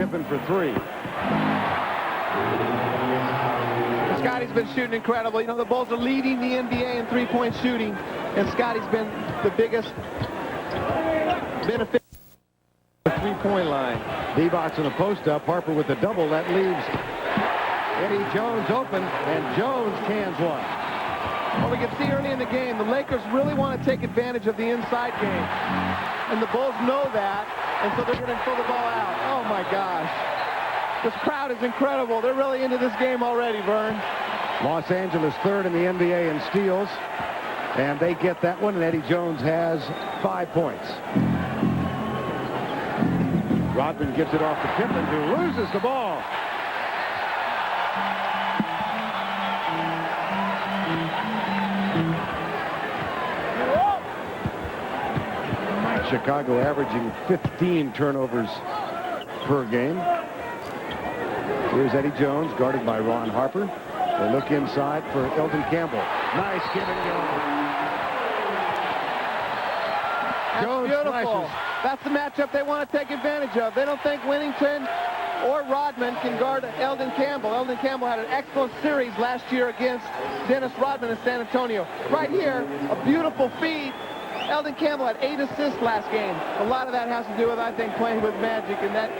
Pippen for three. Scotty's been shooting incredible. You know, the Bulls are leading the NBA in three-point shooting, and Scotty's been the biggest benefit of the three-point line. Divac in a post-up. Harper with the double. That leaves Eddie Jones open, and Jones cans one. Well, we can see early in the game, the Lakers really want to take advantage of the inside game. And the Bulls know that, and so they're going to pull the ball out. Oh, my gosh. This crowd is incredible. They're really into this game already, Vern. Los Angeles third in the NBA in steals, and they get that one, and Eddie Jones has 5 points. Rodman gives it off to Pippen, who loses the ball. Chicago averaging 15 turnovers per game. Here's Eddie Jones, guarded by Ron Harper. They look inside for Elden Campbell. Nice give and go. Jones beautiful. flashes. That's the matchup they want to take advantage of. They don't think Winnington or Rodman can guard Elden Campbell. Elden Campbell had an excellent series last year against Dennis Rodman in San Antonio. Right here, a beautiful feed. Elden Campbell had 8 assists last game. A lot of that has to do with, I think, playing with Magic, and that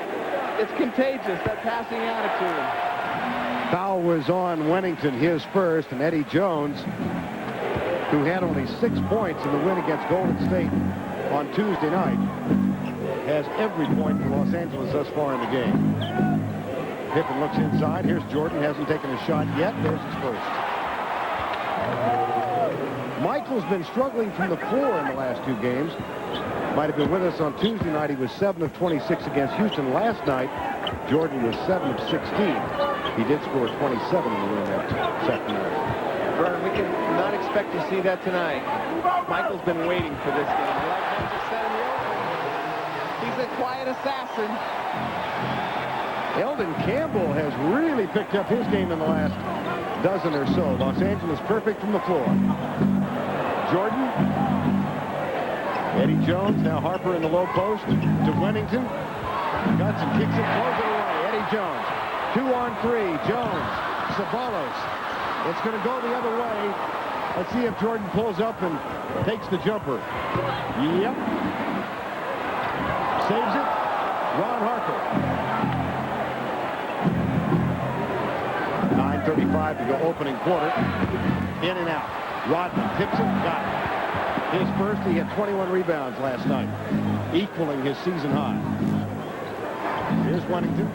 it's contagious, that passing attitude. Foul was on Wennington, his first, and Eddie Jones, who had only 6 points in the win against Golden State on Tuesday night, has every point for Los Angeles thus far in the game. Pippen looks inside. Here's Jordan. Hasn't taken a shot yet. There's his first. Michael's been struggling from the floor in the last 2 games. Might have been with us on Tuesday night. He was 7 of 26 against Houston. Last night, Jordan was 7 of 16. He did score 27 in the win that second night. Vern, we can not expect to see that tonight. Michael's been waiting for this game. Like Magic said in the opening, he's a quiet assassin. Elden Campbell has really picked up his game in the last dozen or so. Los Angeles perfect from the floor. Jordan. Eddie Jones, now Harper in the low post to Wennington. Gutson kicks it, throws it away. Eddie Jones, 2 on 3. Jones, Sabalos. It's going to go the other way. Let's see if Jordan pulls up and takes the jumper. Yep. Saves it. Ron Harper. 9:35 to go opening quarter. In and out. Rodman tips it, got it. His first, he had 21 rebounds last night, equaling his season high. Here's Wennington.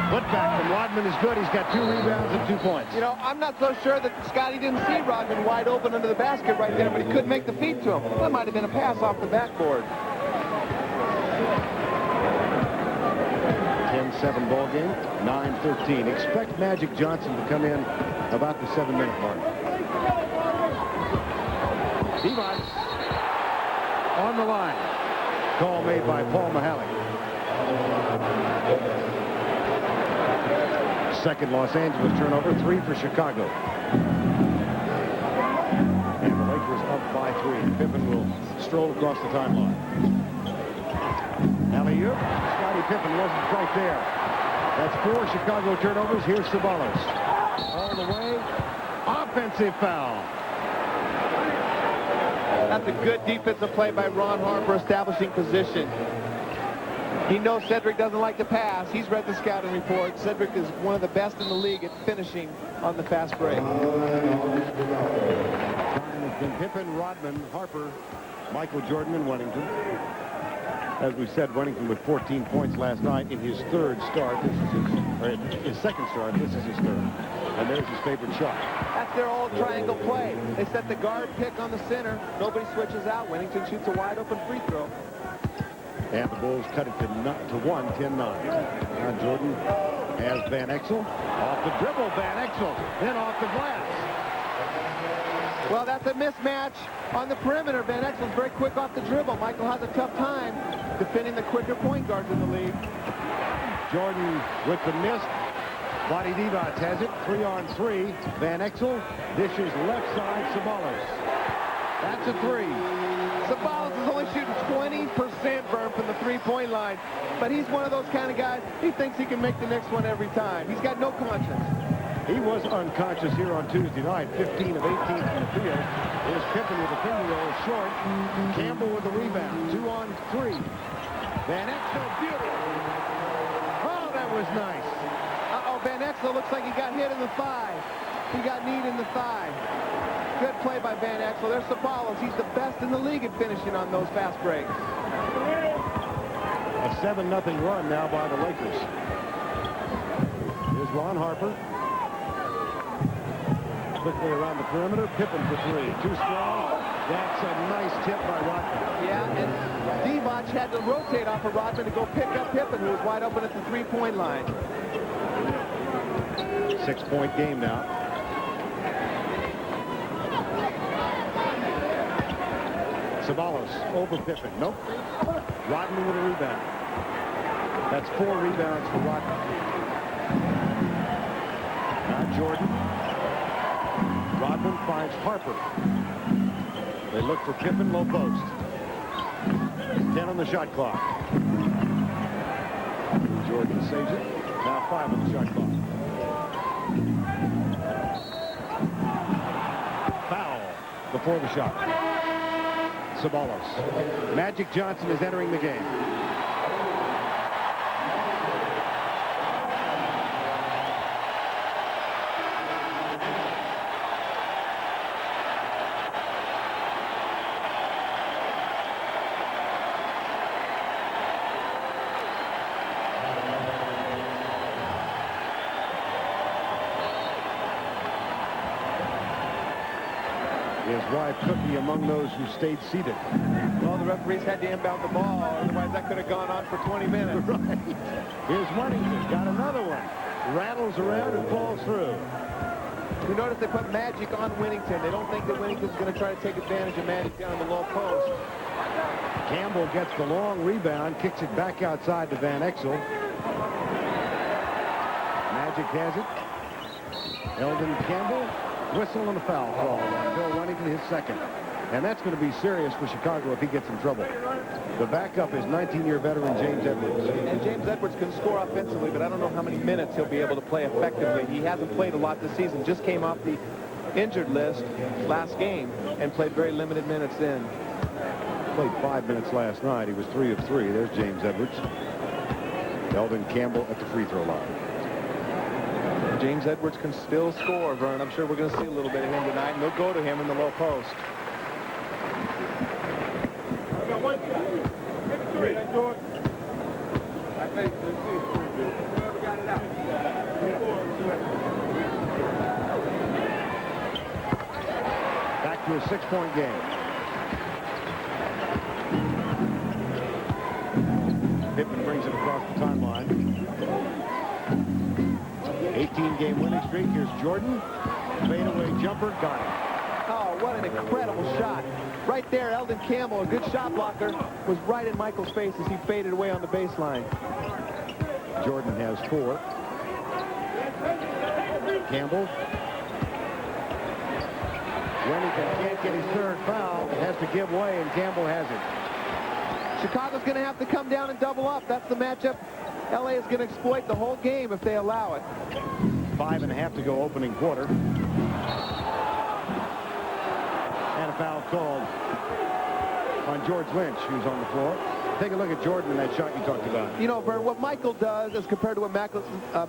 Put back from Rodman is good. He's got 2 rebounds and 2 points. You know, I'm not so sure that Scotty didn't see Rodman wide open under the basket right there, but he couldn't make the feed to him. That might have been a pass off the backboard. 10-7 ball game, 9-13. Expect Magic Johnson to come in about the 7-minute mark. Divac on the line. Call made by Paul Mahalik. Second Los Angeles turnover, 3 for Chicago. And the Lakers up by 3. Pippen will stroll across the timeline. Alley-oop. Scottie Pippen wasn't quite there. That's 4 Chicago turnovers. Here's Sabalos. All the way. Offensive foul. That's a good defensive play by Ron Harper, establishing position. He knows Cedric doesn't like to pass. He's read the scouting report. Cedric is one of the best in the league at finishing on the fast break. Pippen, Rodman, Harper, Michael Jordan, and Wennington. As we said, Wennington with 14 points last night in his third start. This is his second start. This is his third. And there's his favorite shot. That's their old triangle play. They set the guard pick on the center. Nobody switches out. Wennington shoots a wide open free throw. And the Bulls cut it to 1, 10-9. Now Jordan has Van Exel. Off the dribble, Van Exel. Then off the glass. Well, that's a mismatch on the perimeter. Van Exel's very quick off the dribble. Michael has a tough time defending the quicker point guards in the league. Jordan with the miss. Vlade Divac has it. 3 on 3. Van Exel dishes left side. Sabalos. That's a 3. Sabalos is only shooting 20%, Vern, from the 3-point line. But he's one of those kind of guys, he thinks he can make the next one every time. He's got no conscience. He was unconscious here on Tuesday night, 15 of 18 from the field. Here's Pippen with a finger roll short. Campbell with the rebound, 2 on 3. Van Exel, beautiful. Oh, that was nice. Uh-oh, Van Exel looks like he got hit in the thigh. He got kneed in the thigh. Good play by Van Exel. There's Ceballos. He's the best in the league at finishing on those fast breaks. A 7-0 run now by the Lakers. Here's Ron Harper. Quickly around the perimeter. Pippen for 3. Too strong. That's a nice tip by Rodman. Yeah, and Divac had to rotate off of Rodman to go pick up Pippen, who was wide open at the 3-point line. 6-point game now. Ceballos over Pippen. Nope. Rodman with a rebound. That's 4 rebounds for Rodman. Now Jordan. Rodman finds Harper. They look for Pippen, low post. 10 on the shot clock. Jordan saves it. Now 5 on the shot clock. Foul before the shot. Ceballos. Magic Johnson is entering the game. His wife Cookie among those who stayed seated. Well, the referees had to inbound the ball, otherwise that could have gone on for 20 minutes. Right. Here's Wennington. Got another one. Rattles around and falls through. You notice they put Magic on Wennington. They don't think that Wennington's going to try to take advantage of Magic down in the low post. Campbell gets the long rebound, kicks it back outside to Van Exel. Magic has it. Eldon Campbell. Whistle and a foul call on Bill Wennington, his second. And that's going to be serious for Chicago if he gets in trouble. The backup is 19-year veteran James Edwards. And James Edwards can score offensively, but I don't know how many minutes he'll be able to play effectively. He hasn't played a lot this season. Just came off the injured list last game and played very limited minutes then. Played 5 minutes last night. He was 3 of 3. There's James Edwards. Eldon Campbell at the free throw line. James Edwards can still score, Vern. I'm sure we're going to see a little bit of him tonight, and they'll go to him in the low post. Back to a 6-point game. Pippen brings it across the timeline. 18-game winning streak. Here's Jordan. Fadeaway jumper. Got it. Oh, what an incredible shot. Right there, Eldon Campbell, a good shot blocker, was right in Michael's face as he faded away on the baseline. Jordan has 4. Campbell. Wennington can't get his third foul. It has to give way, and Campbell has it. Chicago's going to have to come down and double up. That's the matchup LA is going to exploit the whole game if they allow it. 5.5 to go opening quarter. And a foul called on George Lynch, who's on the floor. Take a look at Jordan in that shot you talked about. You know, Vern, what Michael does as compared to what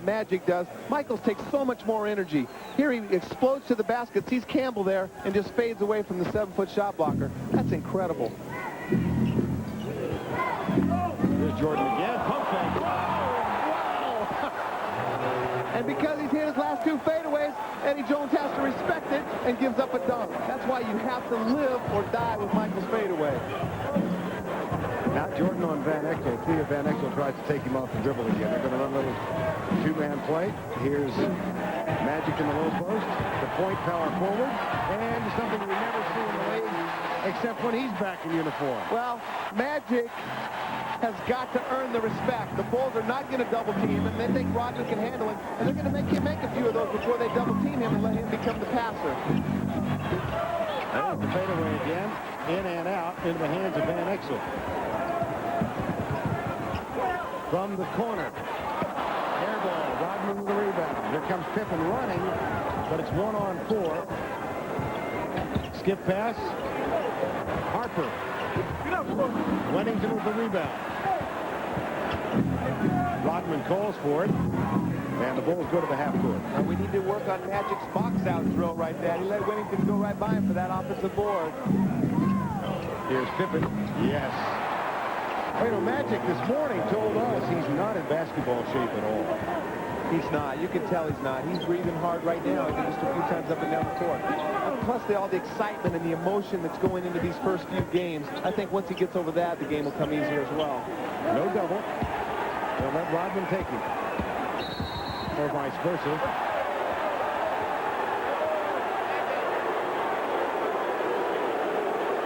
Magic does, Michael takes so much more energy. Here he explodes to the basket, sees Campbell there, and just fades away from the 7-foot shot blocker. That's incredible. Here's Jordan again. Pump fake. Wow! And because he's hit his last 2 fadeaways, Eddie Jones has to respect it and gives up a dunk. That's why you have to live or die with Michael's fadeaway. Now Jordan on Van Exel. Theo Van Exel tries to take him off the dribble again. They're going to run a little 2-man play. Here's Magic in the low post. The point power forward. And something we never see in the league except when he's back in uniform. Well, Magic has got to earn the respect. The Bulls are not going to double team him. They think Rodman can handle him, and they're going to make him make a few of those before they double team him and let him become the passer. There's the fadeaway again. In and out into the hands of Van Exel. from the corner. Air ball. Rodman with the rebound. Here comes Pippen running, but it's 1-on-4. Skip pass. Harper. Wennington with the rebound. Rodman calls for it. And the Bulls go to the half court. Now we need to work on Magic's box-out drill right there. He let Wennington go right by him for that offensive board. Here's Pippen. Yes. You know, Magic this morning told us he's not in basketball shape at all. He's not. You can tell he's not. He's breathing hard right now. I think just a few times up and down the court. Plus, all the excitement and the emotion that's going into these first few games. I think once he gets over that, the game will come easier as well. No double. They'll let Rodman take it. Or vice versa.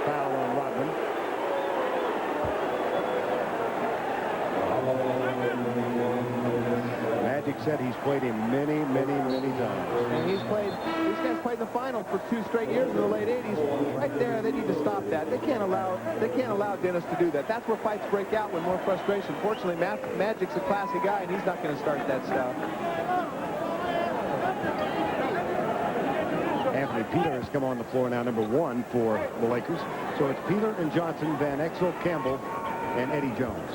Foul on Rodman. Magic said he's played him many times. And these guys played in the finals for 2 straight years in the late 80s. Right there, they need to stop that. They can't allow Dennis to do that. That's where fights break out with more frustration. Fortunately, Magic's a classy guy, and he's not going to start that stuff. Anthony Peeler has come on the floor now, number 1 for the Lakers. So it's Peeler and Johnson, Van Exel, Campbell, and Eddie Jones.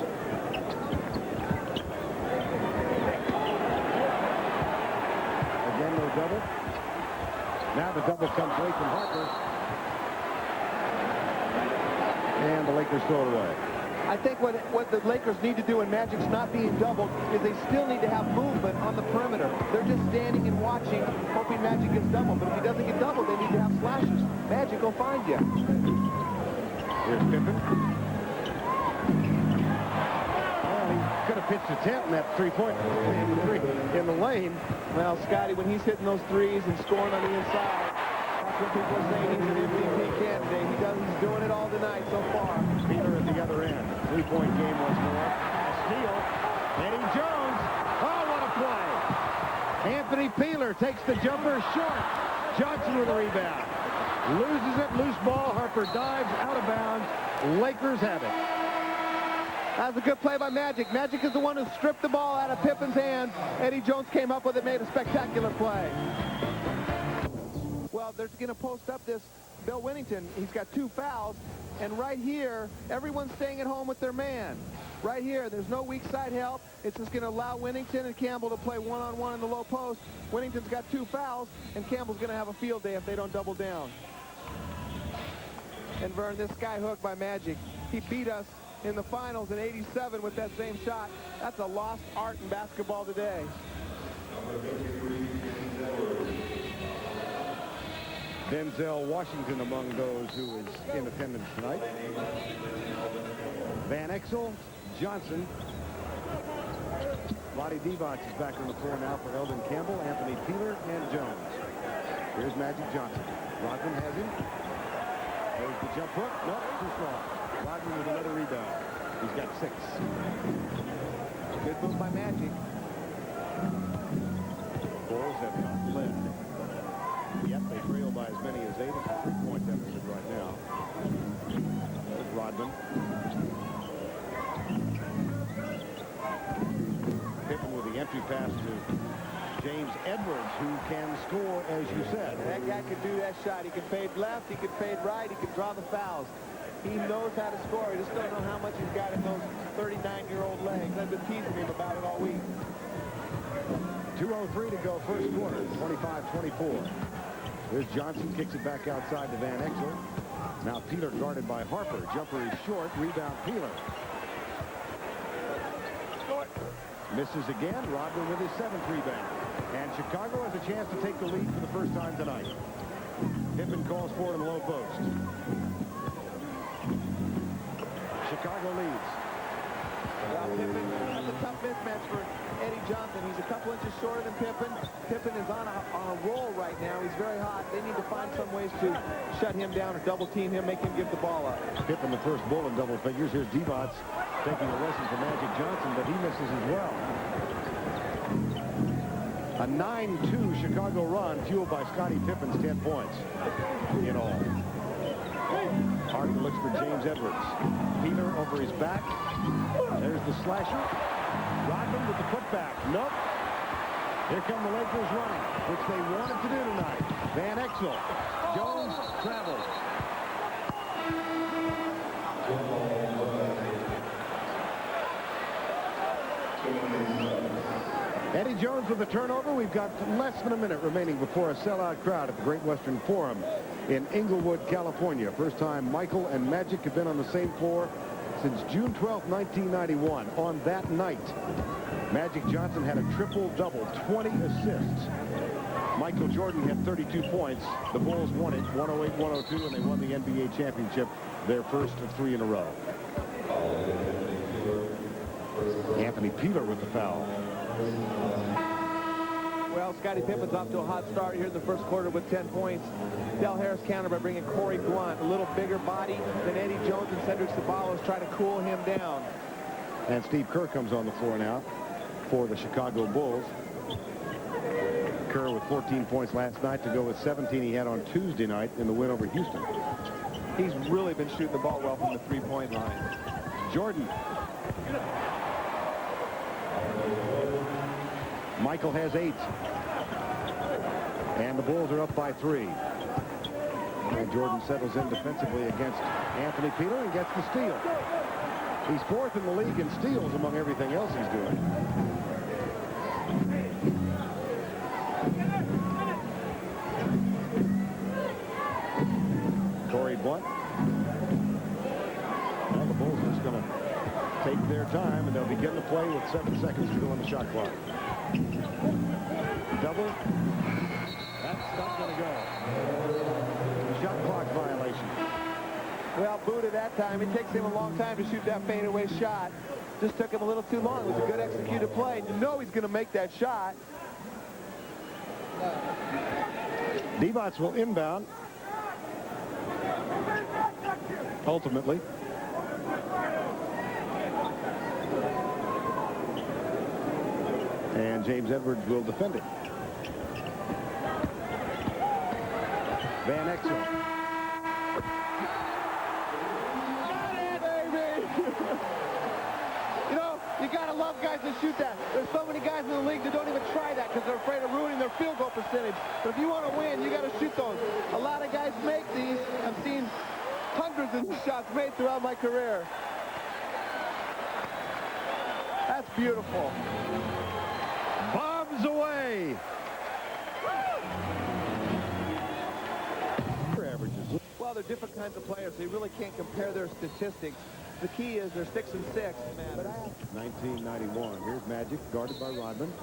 Again, no double. Now the double comes away from Harper. And the Lakers throw it away. I think what the Lakers need to do when Magic's not being doubled is they still need to have movement on the perimeter. They're just standing and watching, hoping Magic gets doubled. But if he doesn't get doubled, they need to have slashes. Magic will find you. Here's Pippen. Well, he could have pitched a tent in that three-point in the lane. Well, Scotty, when he's hitting those threes and scoring on the inside, that's what people are saying he's an MVP candidate. He's doing it all tonight so far. Peeler at the other end. 3-point game once more. A steal. Eddie Jones. Oh, what a play. Anthony Peeler takes the jumper short. Johnson with a rebound. Loses it. Loose ball. Harper dives out of bounds. Lakers have it. That was a good play by Magic. Magic is the one who stripped the ball out of Pippen's hands. Eddie Jones came up with it, made a spectacular play. Well, they're going to post up this Bill Wennington. He's got 2 fouls. And right here, everyone's staying at home with their man. Right here, there's no weak side help. It's just going to allow Wennington and Campbell to play one-on-one in the low post. Wennington's got 2 fouls, and Campbell's going to have a field day if they don't double down. And Vern, this sky hook by Magic, he beat us in the finals in '87 with that same shot. That's a lost art in basketball today. Denzel Washington among those who is in attendance tonight. Van Exel, Johnson. Vlade Divac is back on the floor now for Eldon Campbell, Anthony Peeler, and Jones. Here's Magic Johnson. Rodman has him. There's the jump hook. Nope, too strong. Rodman with another rebound. He's got 6. Good move by Magic. Bulls have not led. Yet they trail by as many as 8 at the 3-point deficit right now. There's Rodman. Pippen with the entry pass to James Edwards, who can score, as you said. That guy could do that shot. He can fade left, he can fade right, he can draw the fouls. He knows how to score. I just don't know how much he's got in those 39-year-old legs. I've been teasing him about it all week. 2:03 to go, first quarter, 25-24. There's Johnson, kicks it back outside to Van Exel. Now Peeler guarded by Harper. Jumper is short, rebound Peeler. Misses again, Rodman with his 7th rebound. And Chicago has a chance to take the lead for the first time tonight. Pippen calls for it in the low post. Chicago leads. Well, Pippen, that's a tough mismatch for Eddie Johnson. He's a couple inches shorter than Pippen. Pippen is on a roll right now. He's very hot. They need to find some ways to shut him down or double team him, make him give the ball up. Pippen, the first bull in double figures. Here's Divac taking a lesson from Magic Johnson, but he misses as well. A 9-2 Chicago run fueled by Scottie Pippen's 10 points in all. Harden looks for James Edwards. Peeler over his back. There's the slasher. Rodman with the putback. Nope. Here come the Lakers running, which they wanted to do tonight. Van Exel. Jones travels. Eddie Jones with the turnover. We've got less than a minute remaining before a sellout crowd at the Great Western Forum in Inglewood, California. First time Michael and Magic have been on the same floor since June 12, 1991. On that night, Magic Johnson had a triple-double, 20 assists. Michael Jordan had 32 points. The Bulls won it 108-102, and they won the NBA championship, their first of 3 in a row. Anthony Peeler with the foul. Well, Scottie Pippen's off to a hot start here in the first quarter with 10 points. Del Harris countered by bringing Corey Blunt, a little bigger body than Eddie Jones and Cedric Ceballos, try to cool him down. And Steve Kerr comes on the floor now for the Chicago Bulls. Kerr with 14 points last night to go with 17 he had on Tuesday night in the win over Houston. He's really been shooting the ball well from the three-point line. Jordan. Michael has 8. And the Bulls are up by 3. And Jordan settles in defensively against Anthony Peeler and gets the steal. He's 4th in the league in steals among everything else he's doing. Corey Blunt. Well, the Bulls are just going to take their time, and they'll begin to play with 7 seconds to go on the shot clock. Double. That's not going to go. Shot clock violation. Well, booted that time. It takes him a long time to shoot that fadeaway shot. Just took him a little too long. It was a good executed play. You know he's going to make that shot. Divac will inbound. Ultimately. And James Edwards will defend it. Van Exel. You know, you got to love guys that shoot that. There's so many guys in the league that don't even try that because they're afraid of ruining their field goal percentage. But if you want to win, you got to shoot those. A lot of guys make these. I've seen hundreds of shots made throughout my career. That's beautiful. Bombs away. Well, they're different kinds of players. They really can't compare their statistics. The key is they're 6 and 6. 1991. Here's Magic, guarded by Rodman.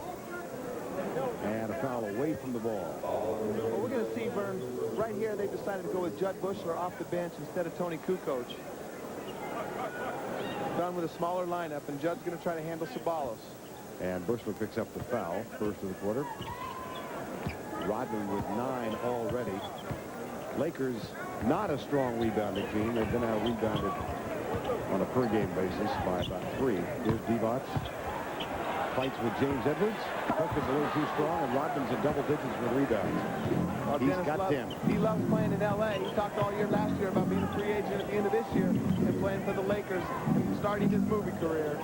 And a foul away from the ball. Well, we're going to see, Vern, right here they've decided to go with Judd Bushler off the bench instead of Tony Kukoc. Done with a smaller lineup, and Judd's going to try to handle Ceballos. And Bushler picks up the foul, first of the quarter. Rodman with 9 already. Lakers, not a strong rebounding team. They've been out-rebounded on a per-game basis by about 3. Here's Divac. Fights with James Edwards. Cook is a little too strong, and Rodman's in double digits with rebounds. Well, He's Dennis got 10. He loves playing in L.A. He talked all year last year about being a free agent at the end of this year and playing for the Lakers and starting his movie career.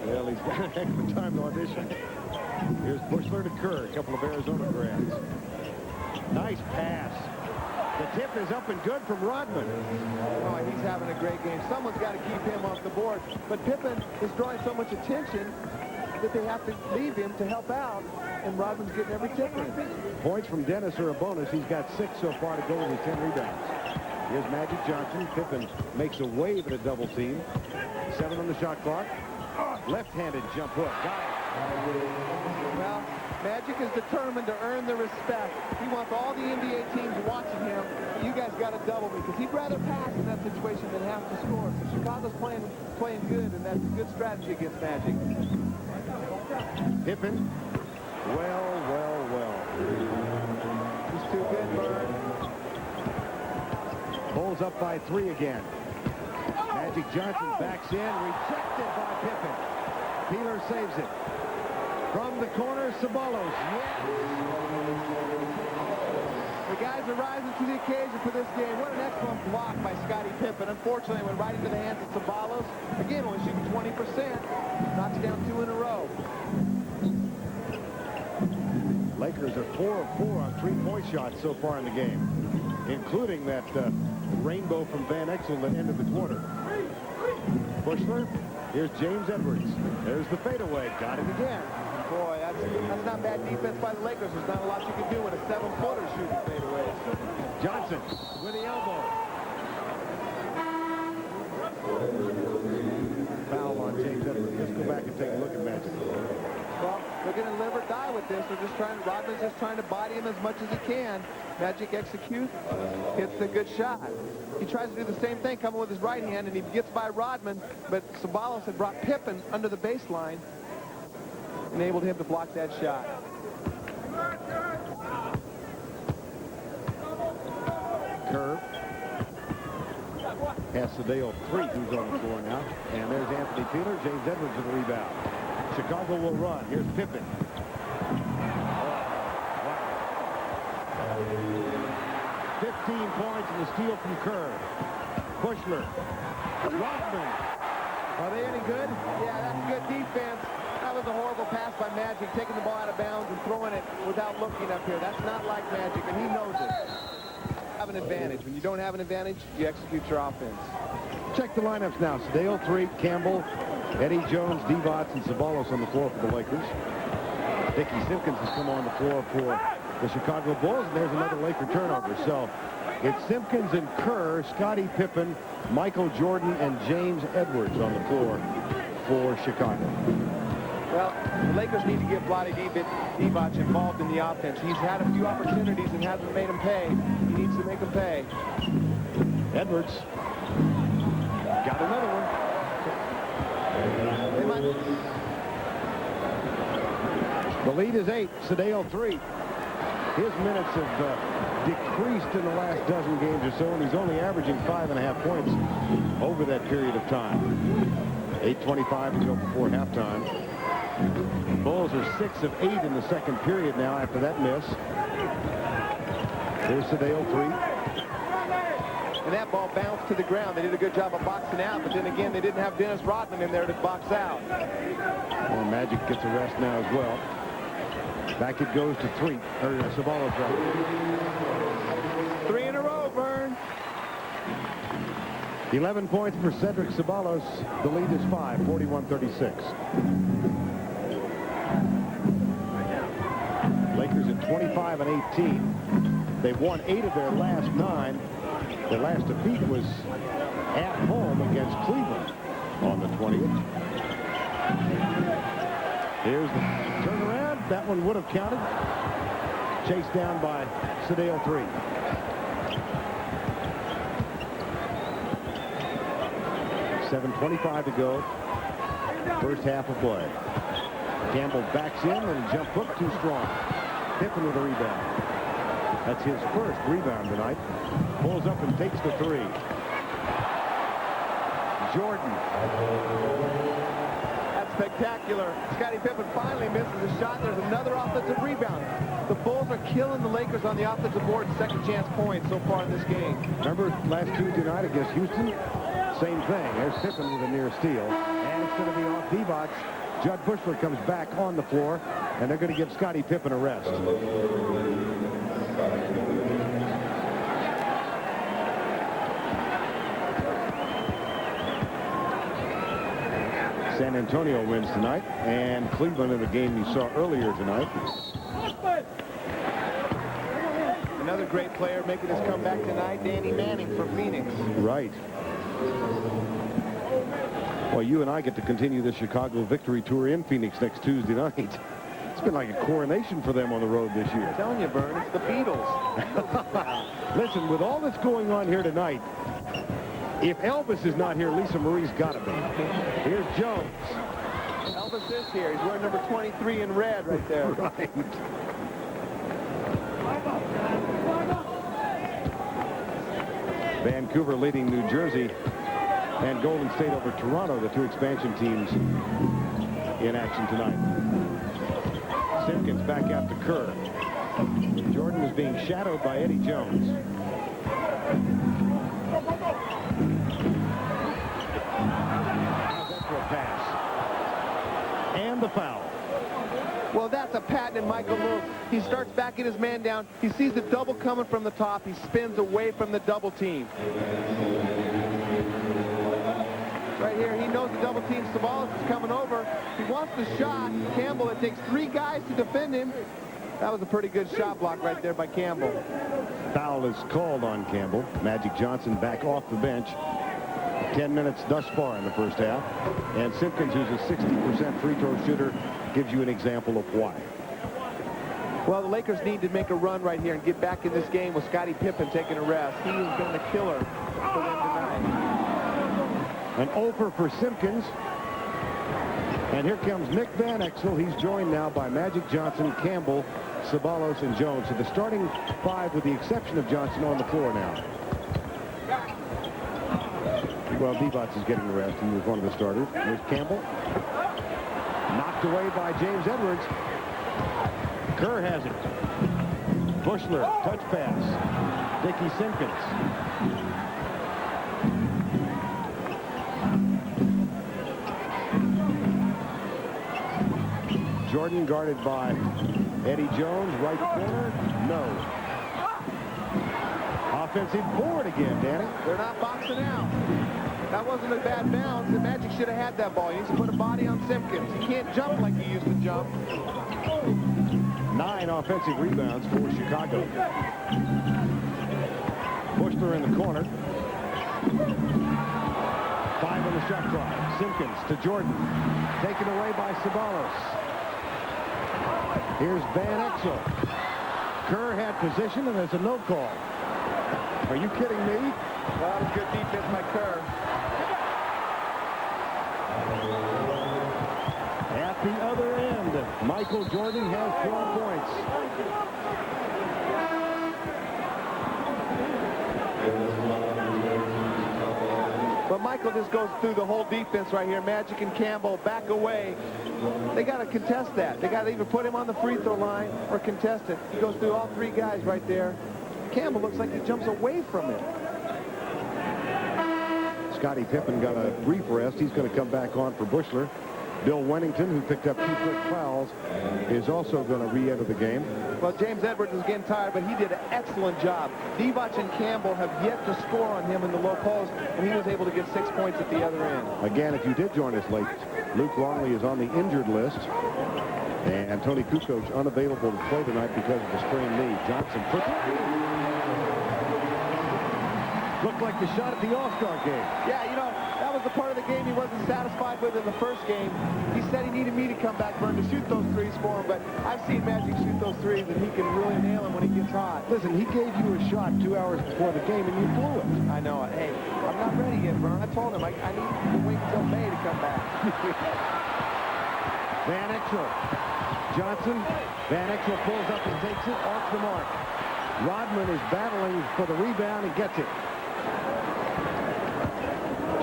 Well, he's got a heck of a time to audition. Here's Bushler to Kerr, a couple of Arizona grads. Nice pass. The tip is up and good from Rodman. Oh, he's having a great game. Someone's got to keep him off the board. But Pippen is drawing so much attention that they have to leave him to help out, and Rodman's getting every tip in. Points from Dennis are a bonus. He's got 6 so far to go with his 10 rebounds. Here's Magic Johnson. Pippen makes a wave at a double team. 7 on the shot clock. Left-handed jump hook. Got it. Well, Magic is determined to earn the respect. He wants all the NBA teams watching him. You guys got to double me because he'd rather pass in that situation than have to score. So Chicago's playing good, and that's a good strategy against Magic. Pippen. Well. He's too good, Bird. Bulls up by 3 again. Magic Johnson backs in, rejected by Pippen. Peeler saves it. From the corner, Ceballos. The guys are rising to the occasion for this game. What an excellent block by Scottie Pippen. Unfortunately, went right into the hands of Ceballos. Again, only shooting 20%. Knocks down 2 in a row. Lakers are 4 of 4 on three-point shots so far in the game, including that rainbow from Van Exel that ended the quarter. Bushler. Here's James Edwards. There's the fadeaway. Got it again. Boy, that's not bad defense by the Lakers. There's not a lot you can do with a 7-footer shooting fadeaways. Johnson with the elbow. Foul on James Edwards. Let's go back and take a look at Magic. Well, they're going to live or die with this. Rodman's just trying to body him as much as he can. Magic executes, hits a good shot. He tries to do the same thing, coming with his right hand, and he gets by Rodman, but Ceballos had brought Pippen under the baseline, enabled him to block that shot. Kerr has Sadeo 3, who's on the floor now. And there's Anthony Peeler. James Edwards with the rebound. Chicago will run. Here's Pippen. 15 points and the steal from Kerr. Bushler. Rodman. Are they any good? Yeah, that's good defense. That was a horrible pass by Magic, taking the ball out of bounds and throwing it without looking up here. That's not like Magic, and he knows it. Have an advantage. When you don't have an advantage, you execute your offense. Check the lineups now. Sadeo 3, Campbell, Eddie Jones, Divac, and Ceballos on the floor for the Lakers. Dickie Simpkins has come on the floor for the Chicago Bulls, and there's another Laker turnover. So it's Simpkins and Kerr, Scottie Pippen, Michael Jordan, and James Edwards on the floor for Chicago. Well, the Lakers need to get Vlade Divac involved in the offense. He's had a few opportunities and hasn't made them pay. He needs to make them pay. Edwards got another one. The lead is 8. Sadeo 3. His minutes have decreased in the last dozen games or so, and he's only averaging 5.5 points over that period of time. 8:25 to go before halftime. The Bulls are 6 of 8 in the second period now after that miss. Here's Sadeo 3. And that ball bounced to the ground. They did a good job of boxing out, but then again, they didn't have Dennis Rodman in there to box out. Well, Magic gets a rest now as well. Back it goes to 3. Ceballos. 3 in a row, Vern. 11 points for Cedric Ceballos. The lead is 5, 41-36. Lakers at 25 and 18. They've won 8 of their last 9. Their last defeat was at home against Cleveland on the 20th. Here's the turnaround. That one would have counted. Chased down by Sadeo 3. .7:25 to go. First half of play. Campbell backs in and jump hook too strong. Pippen with a rebound. That's his first rebound tonight. Pulls up and takes the 3. Jordan. That's spectacular. Scottie Pippen finally misses a shot. There's another offensive rebound. The Bulls are killing the Lakers on the offensive board and second chance points so far in this game. Remember last Tuesday night against Houston? Same thing. There's Pippen with a near steal. And it's going to be off Divac. Judd Bushler comes back on the floor, and they're going to give Scottie Pippen a rest. San Antonio wins tonight, and Cleveland in the game you saw earlier tonight. Another great player making his comeback tonight, Danny Manning for Phoenix. Right. Well, you and I get to continue the Chicago Victory Tour in Phoenix next Tuesday night. It's been like a coronation for them on the road this year. I'm telling you, Vern, it's the Beatles. Listen, with all that's going on here tonight, if Elvis is not here, Lisa Marie's got to be. Here's Jones. Elvis is here. He's wearing number 23 in red right there. Right. Vancouver leading New Jersey and Golden State over Toronto, the 2 expansion teams in action tonight. Simpkins back out to Kerr. Jordan is being shadowed by Eddie Jones. That's for a pass. And the foul. Well, that's a patented Michael move. He starts backing his man down. He sees the double coming from the top. He spins away from the double team. Right here, he knows the double team. Sabalos is coming over. He wants the shot. Campbell, it takes 3 guys to defend him. That was a pretty good shot block right there by Campbell. Foul is called on Campbell. Magic Johnson back off the bench. 10 minutes thus far in the first half. And Simpkins, who's a 60% free throw shooter, gives you an example of why. Well, the Lakers need to make a run right here and get back in this game with Scottie Pippen taking a rest. He has been the killer for them tonight. An over for Simpkins. And here comes Nick Van Exel. He's joined now by Magic Johnson, Campbell, Sabalos, and Jones. So the starting 5, with the exception of Johnson, on the floor now. Well, Divac is getting the rest. He was one of the starters. There's Campbell. Knocked away by James Edwards. Kerr has it. Bushler, touch pass. Dickie Simpkins. Jordan guarded by Eddie Jones, right corner. No. Offensive board again, Danny. They're not boxing out. That wasn't a bad bounce. The Magic should have had that ball. He needs to put a body on Simpkins. He can't jump like he used to jump. 9 offensive rebounds for Chicago. Bushler in the corner. 5 on the shot clock. Simpkins to Jordan. Taken away by Sabalos. Here's Van Exel. Kerr had position, and there's a no call. Are you kidding me? Well, that was good defense by Kerr. At the other end, Michael Jordan has 12 points. But Michael just goes through the whole defense right here. Magic and Campbell back away. They got to contest that. They got to either put him on the free throw line or contest it. He goes through all 3 guys right there. Campbell looks like he jumps away from him. Scottie Pippen got a brief rest. He's going to come back on for Bushler. Bill Wennington, who picked up 2 quick fouls, is also going to re-enter the game. Well, James Edwards is getting tired, but he did an excellent job. Divac and Campbell have yet to score on him in the low post, and he was able to get 6 points at the other end. Again, if you did join us late, Luke Longley is on the injured list, and Tony Kukoc unavailable to play tonight because of the sprained knee. Johnson puts it. Looked like the shot at the All-Star game. Yeah, you know, that was the part of the game he wasn't satisfied with in the first game. He said he needed me to come back, Vern, to shoot those threes for him, but I've seen Magic shoot those threes, and he can really nail them when he gets hot. Listen, he gave you a shot 2 hours before the game, and you blew it. I know it. Hey, I'm not ready yet, Vern. I told him I need to wait until May to come back. Van Exel. Johnson. Van Exel pulls up and takes it off the mark. Rodman is battling for the rebound and gets it.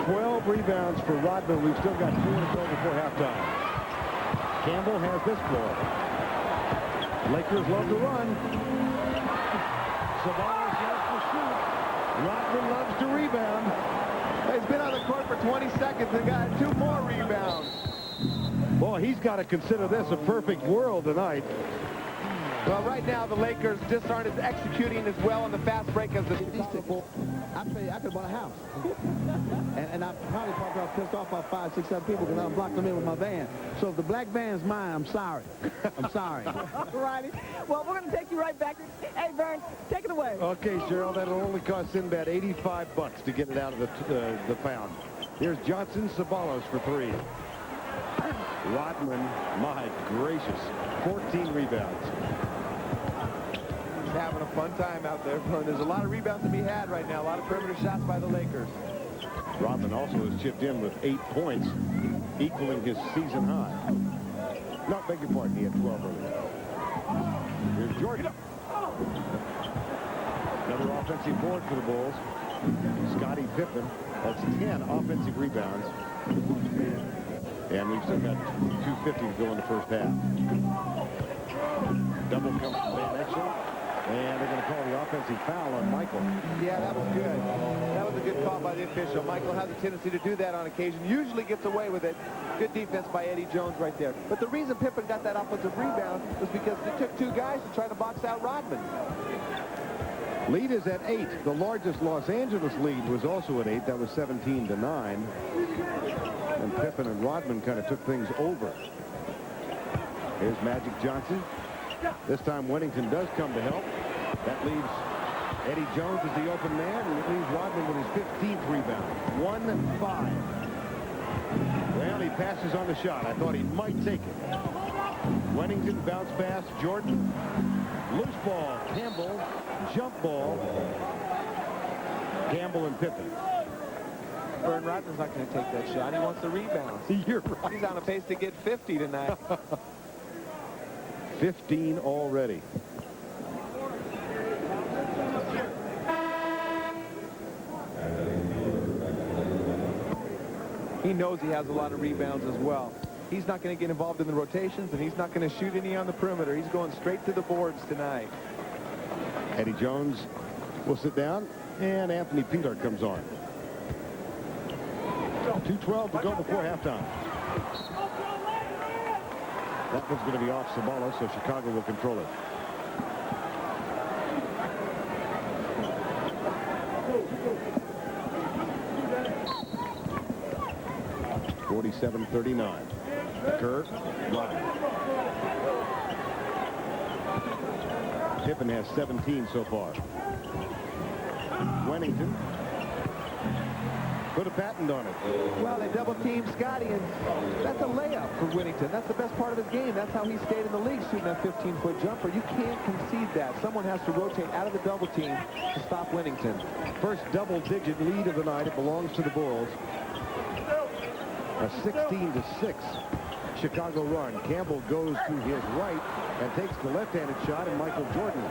12 rebounds for Rodman. We've still got 2 to go before halftime. Campbell has this ball. Lakers love to run. Sabalos loves to shoot. Rodman loves to rebound. He's been on the court for 20 seconds and got 2 more rebounds. Boy, he's got to consider this a perfect world tonight. Well, right now, the Lakers just aren't as executing as well on the fast break as the... I tell you, I could have bought a house. and I probably pissed off about 5, 6, 7 people because I blocked them in with my van. So if the black van's mine, I'm sorry. I'm sorry. Righty. Well, we're going to take you right back. Hey, Vern, take it away. Okay, Cheryl, that'll only cost Sinbad $85 to get it out of the pound. Here's Johnson, Sabalos for 3. Rodman, my gracious, 14 rebounds. He's having a fun time out there. There's a lot of rebounds to be had right now. A lot of perimeter shots by the Lakers. Rodman also has chipped in with 8 points, equaling his season high. No, beg your pardon, he had 12 earlier. Here's Jordan. Another offensive board for the Bulls. Scottie Pippen, that's 10 offensive rebounds. And we've still got 2:50 to go in the first half. Double comes from Van Exel. And they're going to call the offensive foul on Michael. Yeah, that was good. That was a good call by the official. Michael has a tendency to do that on occasion. Usually gets away with it. Good defense by Eddie Jones right there. But the reason Pippen got that offensive rebound was because it took two guys to try to box out Rodman. Lead is at 8. The largest Los Angeles lead was also at 8. That was 17-9. And Pippen and Rodman kind of took things over. Here's Magic Johnson. This time Wennington does come to help. That leaves Eddie Jones as the open man, and it leaves Rodman with his 15th rebound. 1-5. Well, he passes on the shot. I thought he might take it. Wennington bounce pass. Jordan. Loose ball. Campbell. Jump ball. Campbell and Pippen. Vern Rodman's not going to take that shot. He wants the rebound. You're right. He's on a pace to get 50 tonight. 15 already. He knows he has a lot of rebounds as well. He's not going to get involved in the rotations, and he's not going to shoot any on the perimeter. He's going straight to the boards tonight. Eddie Jones will sit down, and Anthony Peeler comes on. 2:12 to go before halftime. That one's going to be off Sabala, so Chicago will control it. (47-39). Kerr, Rodman. Pippen has 17 so far. Wennington put a patent on it. Well, they double-team Scotty, and that's a layup for Wennington. That's the best part of his game. That's how he stayed in the league, shooting that 15-foot jumper. You can't concede that. Someone has to rotate out of the double team to stop Wennington. First double-digit lead of the night. It belongs to the Bulls. A 16-6 Chicago run. Campbell goes to his right and takes the left-handed shot, and Michael Jordan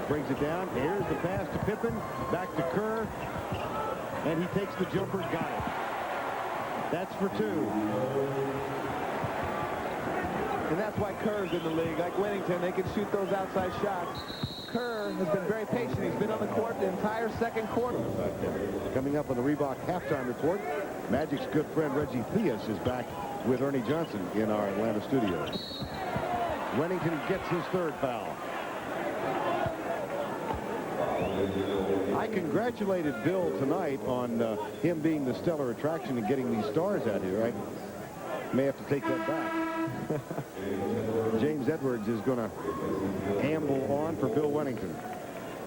brings it down. Here's the pass to Pippen. Back to Kerr. And he takes the jumper. Got it. That's for 2. And that's why Kerr's in the league. Like Wennington, they can shoot those outside shots. Kerr has been very patient. He's been on the court the entire second quarter. Coming up on the Reebok halftime report, Magic's good friend Reggie Theus is back with Ernie Johnson in our Atlanta studios. Wennington gets his 3rd foul. I congratulated Bill tonight on him being the stellar attraction and getting these stars out here. I may have to take that back. James Edwards is going to amble on for Bill Wennington.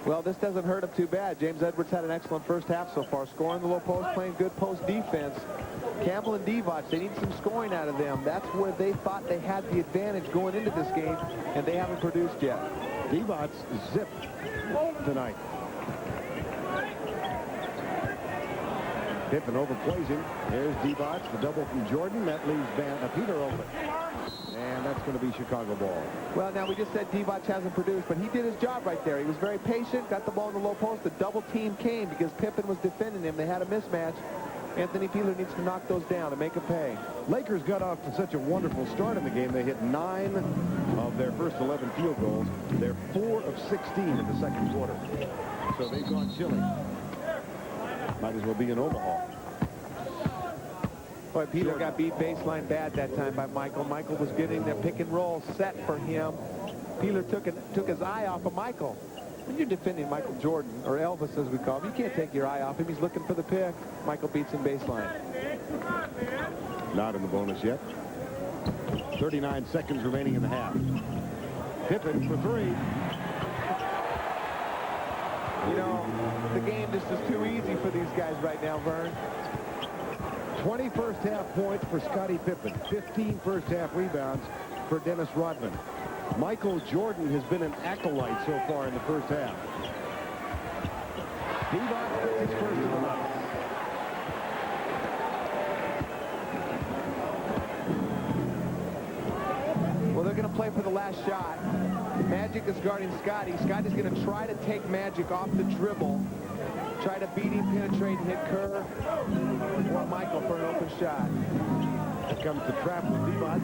Well, this doesn't hurt him too bad. James Edwards had an excellent first half so far, scoring the low post, playing good post defense. Campbell and Divac, they need some scoring out of them. That's where they thought they had the advantage going into this game, and they haven't produced yet. Divac zipped tonight. Pippen overplays him. There's Divac, the double from Jordan. That leaves Peter open. And that's going to be Chicago ball. Well, now we just said Divac hasn't produced, but he did his job right there. He was very patient, got the ball in the low post. The double team came because Pippen was defending him. They had a mismatch. Anthony Peeler needs to knock those down and make a pay. Lakers got off to such a wonderful start in the game. They hit 9 of their first 11 field goals. They're 4 of 16 in the second quarter. So they've gone chilly. Might as well be in Omaha. Boy, Peeler got beat baseline bad that time by Michael. Michael was getting their pick and roll set for him. Peeler took his eye off of Michael. When you're defending Michael Jordan, or Elvis as we call him, you can't take your eye off him. He's looking for the pick. Michael beats him baseline. Not in the bonus yet. 39 seconds remaining in the half. Pippen for 3. You know, the game just is too easy for these guys right now, Vern. 20 first half points for Scottie Pippen. 15 first half rebounds for Dennis Rodman. Michael Jordan has been an acolyte so far in the first half. Divac gets his first of the night. Well, they're going to play for the last shot. Magic is guarding Scotty. Scotty's going to try to take Magic off the dribble. Try to beat him, penetrate, and hit Kerr or Michael for an open shot. Here comes the trap with Divac.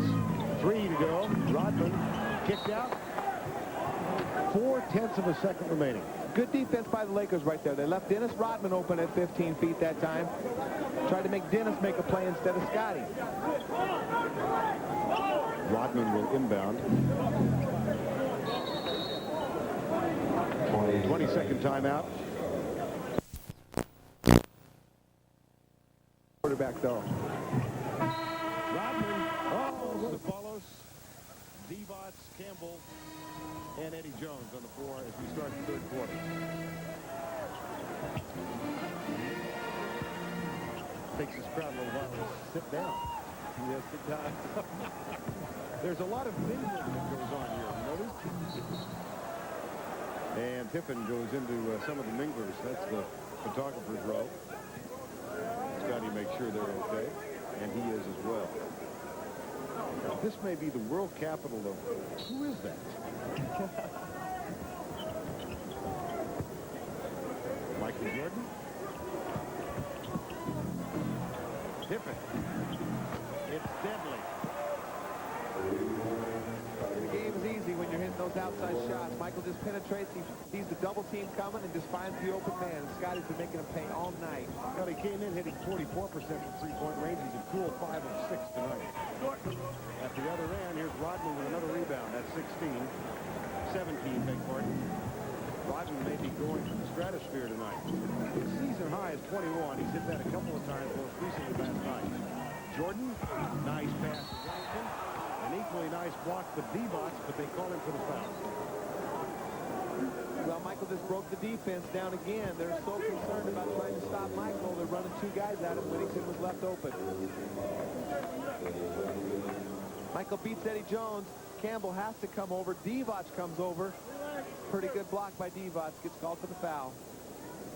3 to go. Rodman kicked out. 4/10 of a second remaining. Good defense by the Lakers right there. They left Dennis Rodman open at 15 feet that time. Tried to make Dennis make a play instead of Scotty. Rodman will inbound. 20-second timeout. Quarterback, though. Rodman, Ceballos, Divac, Campbell, and Eddie Jones on the floor as we start the third quarter. Takes this crowd a little while to sit down. Yes, it does. There's a lot of mingling that goes on here. You notice? And Pippen goes into some of the minglers. That's the photographer's row. Scotty makes sure they're okay, and he is as well. Now, this may be the world capital of... Who is that? Michael Jordan? Pippen. It's deadly. The game is easy when you're hitting those outside shots. Michael just penetrates. He sees the double team coming and just finds the open man. Scotty's been making him pay all night. Well, he came in hitting 44% from three-point range. He's a cool 5 of 6 tonight. At the other end, here's Rodman with another rebound. That's 17, beg pardon. Rodman may be going to the stratosphere tonight. His season high is 21. He's hit that a couple of times, most recently last night. Jordan, nice pass to Wellington. An equally nice block to Divac, but they call him for the foul. Well, Michael just broke the defense down again. They're so concerned about trying to stop Michael. They're running 2 guys at him. Whittington was left open. Michael beats Eddie Jones. Campbell has to come over. Divac comes over. Pretty good block by Divac. Gets called for the foul.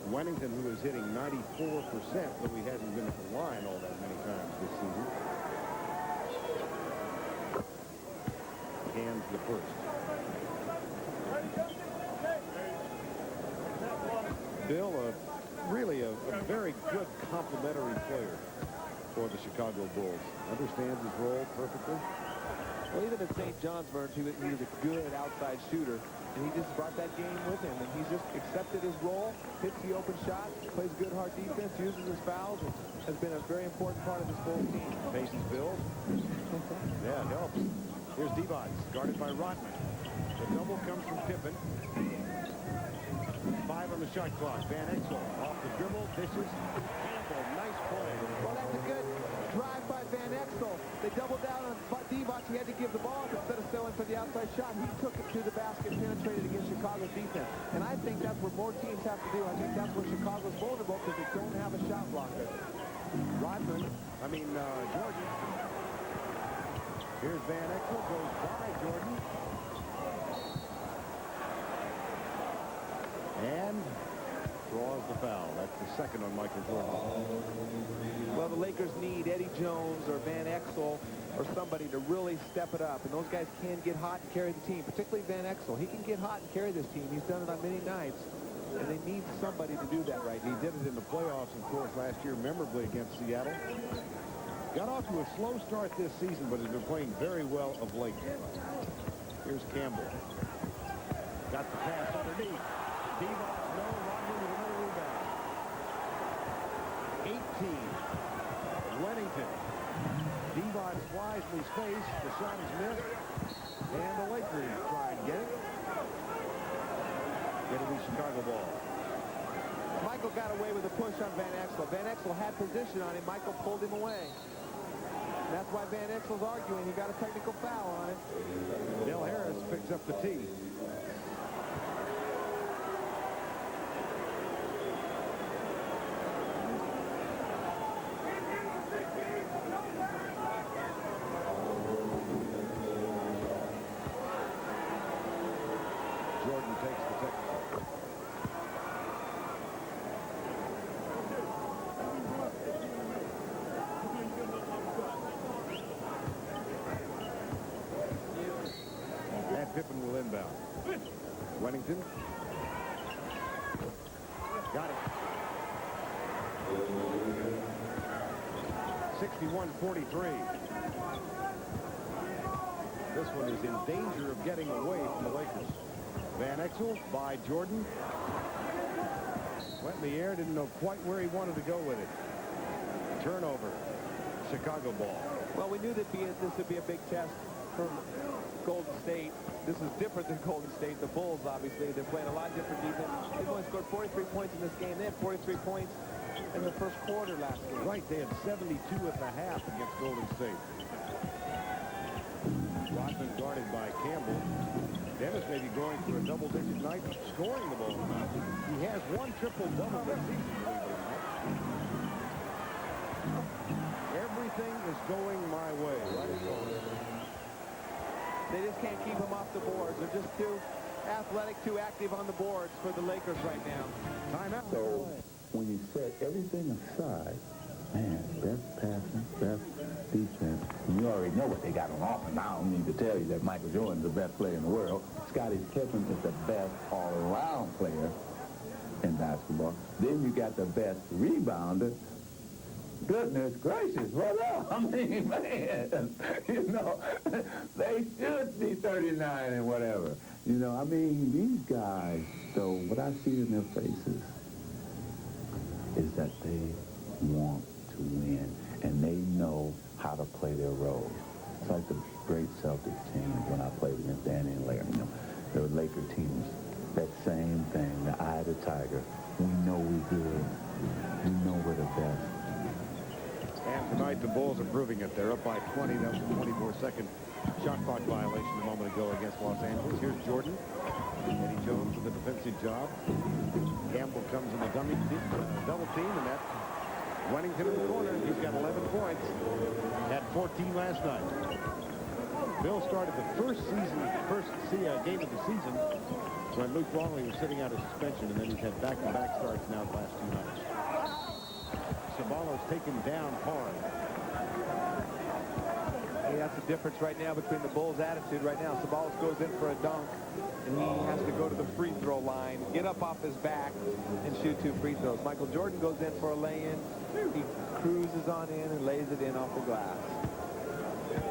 Wellington, who is hitting 94%, though he hasn't been at the line all that many times this season. Hands the first. Bill, really a very good complementary player for the Chicago Bulls. Understands his role perfectly. Well, even at St. John's, Burns, he was a good outside shooter, and he just brought that game with him, and he's just accepted his role, hits the open shot, plays good hard defense, uses his fouls, and has been a very important part of this Bulls team. Paces Bill. Yeah, it helps. Here's Divac, guarded by Rodman. The double comes from Pippen. 5 on the shot clock. Van Exel off the dribble, dishes. Campbell, nice play. Well, that's a good drive by Van Exel. They doubled down on Divac. He had to give the ball up instead of settling for the outside shot. He took it to the basket, penetrated against Chicago's defense. And I think that's what more teams have to do. I think that's where Chicago's vulnerable because they don't have a shot blocker. Jordan. Here's Van Exel, goes by Jordan. And draws the foul. That's the second on Michael Jordan. Well, the Lakers need Eddie Jones or Van Exel or somebody to really step it up. And those guys can get hot and carry the team, particularly Van Exel. He can get hot and carry this team. He's done it on many nights. And they need somebody to do that right now. He did it in the playoffs, of course, last year, memorably against Seattle. Got off to a slow start this season, but has been playing very well of late. Here's Campbell. Got the pass underneath. Divac, no. Rodman with another rebound. 18. Wellington. Divac wisely spaced. The shot is missed. And the Lakers try and get it. It'll be Chicago ball. Michael got away with a push on Van Exel. Van Exel had position on him. Michael pulled him away. That's why Van Exel's arguing. He got a technical foul on it. Del Harris picks up the tee. Jordan takes the technical. And Pippen will inbound. Wellington. Got it. 61-43. This one is in danger of getting away from the Lakers. Van Exel by Jordan. Went in the air, didn't know quite where he wanted to go with it. Turnover. Chicago ball. Well, we knew that this would be a big test for Golden State. This is different than Golden State. The Bulls, obviously, they're playing a lot different defense. They've only scored 43 points in this game. They had 43 points in the first quarter last game. Right, they had 72 at the half against Golden State. Rodman guarded by Campbell. Dennis may be going for a double-digit night, scoring the ball. He has one triple-double this season, believe it or not. Everything is going my way. Right as well. They just can't keep them off the boards. They're just too athletic, too active on the boards for the Lakers right now. Timeout. So when you set everything aside, man, best passing, best defense, and you already know what they got on offense. I don't need to tell you that Michael Jordan's the best player in the world. Scottie Pippen is the best all-around player in basketball. Then you got the best rebounder. Goodness gracious, what else? I mean, man, you know, they should be 39 and whatever. You know, I mean, these guys, though, what I see in their faces is that they want to win, and they know how to play their role. It's like the great Celtics team when I played against Danny and Larry. You know, they were Laker teams. That same thing, the eye of the tiger. We know we're good. We know we're the best. And tonight the Bulls are proving it. They're up by 20. That was a 24-second shot clock violation a moment ago against Los Angeles. Here's Jordan. Eddie Jones with a defensive job. Campbell comes in the double team, and that's Wennington in the corner. He's got 11 points. Had 14 last night. Bill started the first game of the season when Luke Longley was sitting out of suspension, and then he's had back-to-back starts now the last 2 nights. Sabalos taken down hard. Hey, that's the difference right now between the Bulls' attitude right now. Sabalos goes in for a dunk, and he has to go to the free throw line, get up off his back, and shoot 2 free throws. Michael Jordan goes in for a lay-in. He cruises on in and lays it in off the glass.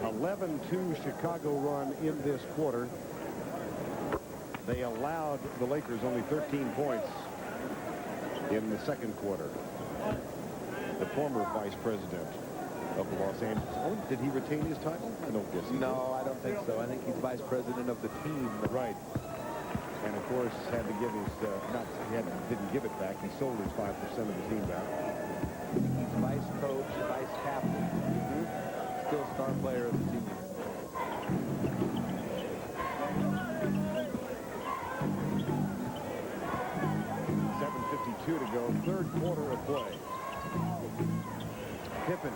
11-2 Chicago run in this quarter. They allowed the Lakers only 13 points in the second quarter. The former vice president of the Los Angeles. Oh, did he retain his title? I don't guess he No, I don't think so. I think he's vice president of the team. Right. And of course, had to give his, didn't give it back. He sold his 5% of the team back. He's vice coach, vice captain. Still star player of the team. .52 to go. Third quarter of play. Pippen.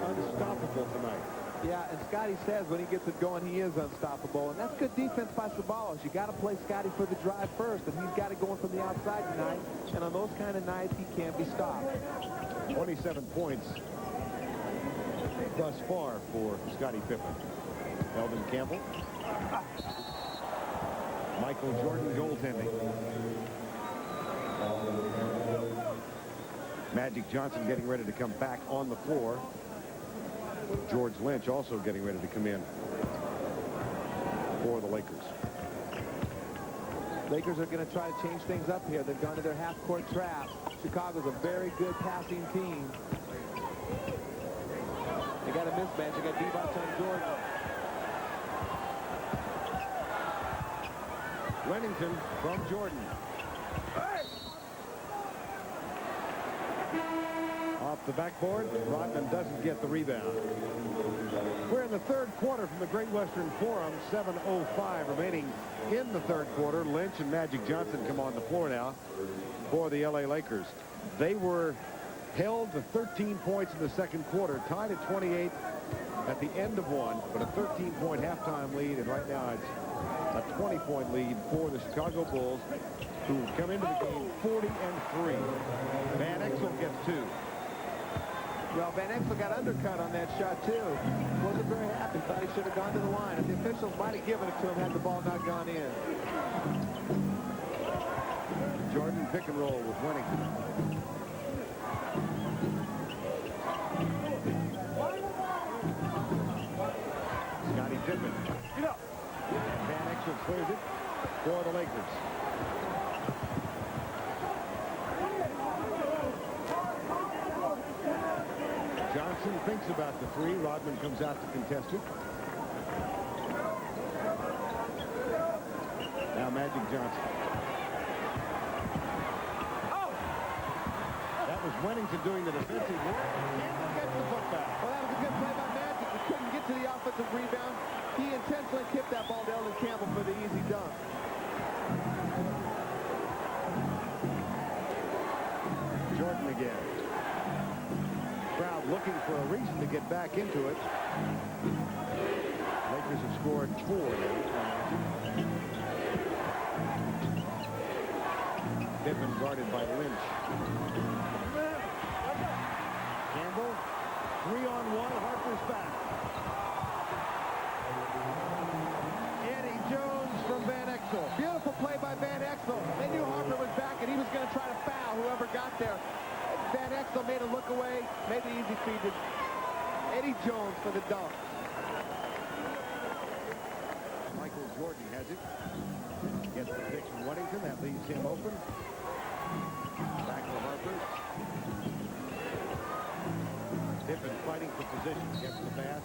Unstoppable tonight. Yeah, and Scotty says when he gets it going, he is unstoppable. And that's good defense by Sabalos. You got to play Scotty for the drive first, and he's got it going from the outside tonight. And on those kind of nights, he can't be stopped. 27 points thus far for Scottie Pippen. Elvin Campbell. Michael Jordan goaltending. Magic Johnson getting ready to come back on the floor. George Lynch also getting ready to come in for the Lakers. Lakers are going to try to change things up here. They've gone to their half-court trap. Chicago's a very good passing team. They got a mismatch. They got Divac on Jordan. Wennington from Jordan. Off the backboard, Rodman doesn't get the rebound. We're in the third quarter from the Great Western Forum. 7:05 remaining in the third quarter. Lynch and Magic Johnson come on the floor now for the LA Lakers. They were held to 13 points in the second quarter, tied at 28 at the end of one, but a 13-point halftime lead, and right now it's a 20-point lead for the Chicago Bulls, who come into the game 40-3. Van Exel gets 2. Well, Van Exel got undercut on that shot, too. Wasn't very happy. Thought he should have gone to the line. And the officials might have given it to him had the ball not gone in. Jordan pick and roll with Wennington. Scottie Pippen. Johnson thinks about the three. Rodman comes out to contest it. Now Magic Johnson. Oh! That was Wennington doing the defensive work. Campbell gets the putback. Well, that was a good play by Magic. He couldn't get to the offensive rebound. He intentionally tipped that ball to Eldon Campbell for the easy dunk. Jordan again. Crowd looking for a reason to get back into it. Lakers have scored 4 now. Pippen guarded by Lynch. Campbell, 3-on-1. Harper's back. Eddie Jones from Van Exel. Beautiful play by Van Exel. They knew Harper was back, and he was going to try to foul whoever got there. Van Exel made a look away, made the easy feed to Eddie Jones for the dunk. Michael Jordan has it. Gets the pitch from Wennington. That leaves him open. Back to Harper. Pippen fighting for position against the pass.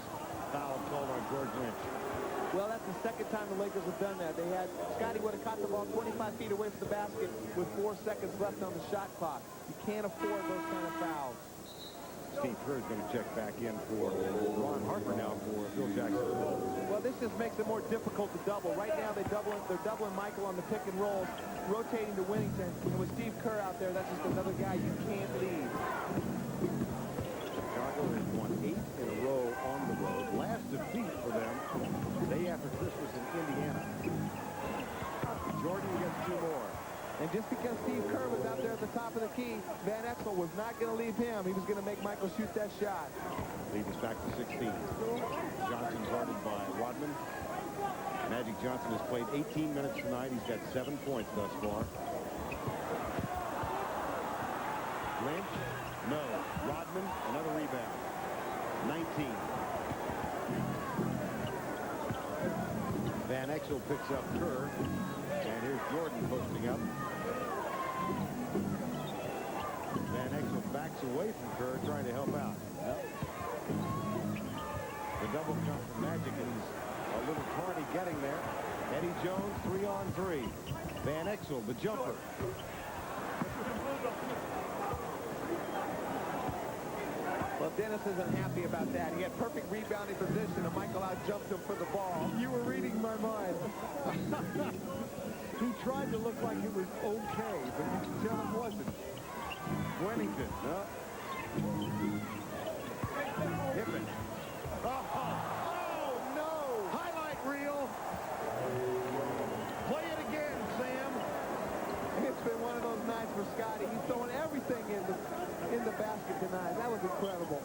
Foul called on George Lynch. Well, that's the second time the Lakers have done that. Scotty would have caught the ball 25 feet away from the basket with 4 seconds left on the shot clock. You can't afford those kind of fouls. Steve Kerr is going to check back in for Ron Harper now for Phil Jackson. Well, this just makes it more difficult to double. Right now, they're doubling Michael on the pick and rolls, rotating to Wennington. And with Steve Kerr out there, that's just another guy you can't leave. Chicago has won 8 in a row on the road. Last defeat for them, day after Christmas in Indiana. Jordan gets 2 more. And just because Steve Kerr was out there at the top of the key, Van Exel was not going to leave him. He was going to make Michael shoot that shot. Lead us back to 16. Johnson guarded by Rodman. Magic Johnson has played 18 minutes tonight. He's got 7 points thus far. Lynch, no. Rodman, another rebound. 19. Van Exel picks up Kerr. And here's Jordan posting up. Van Exel backs away from Kerr, trying to help out. The double jump from Magic, and he's a little tardy getting there. Eddie Jones, 3-on-3. Van Exel, the jumper. Well, Dennis isn't happy about that. He had perfect rebounding position, and Michael out-jumped him for the ball. You were reading my mind. He tried to look like it was okay, but you can tell it wasn't. Wennington, no. Pippen. Oh, no! Highlight reel. Play it again, Sam. It's been one of those nights for Scotty. He's throwing everything in the basket tonight. That was incredible.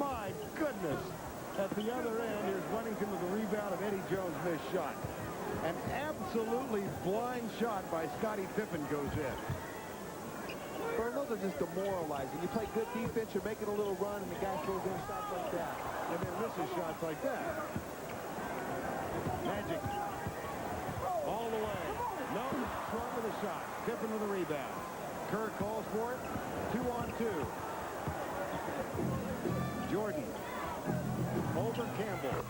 My goodness. At the other end, here's Wennington with the rebound of Eddie Jones' missed shot. An absolutely blind shot by Scottie Pippen goes in. Vern, those are just demoralizing. You play good defense, you're making a little run, and the guy throws in shots like that. And then misses shots like that. Magic. All the way. No, Trump with a shot. Pippen with a rebound. Kerr calls for it. 2-on-2. Jordan. Over Campbell.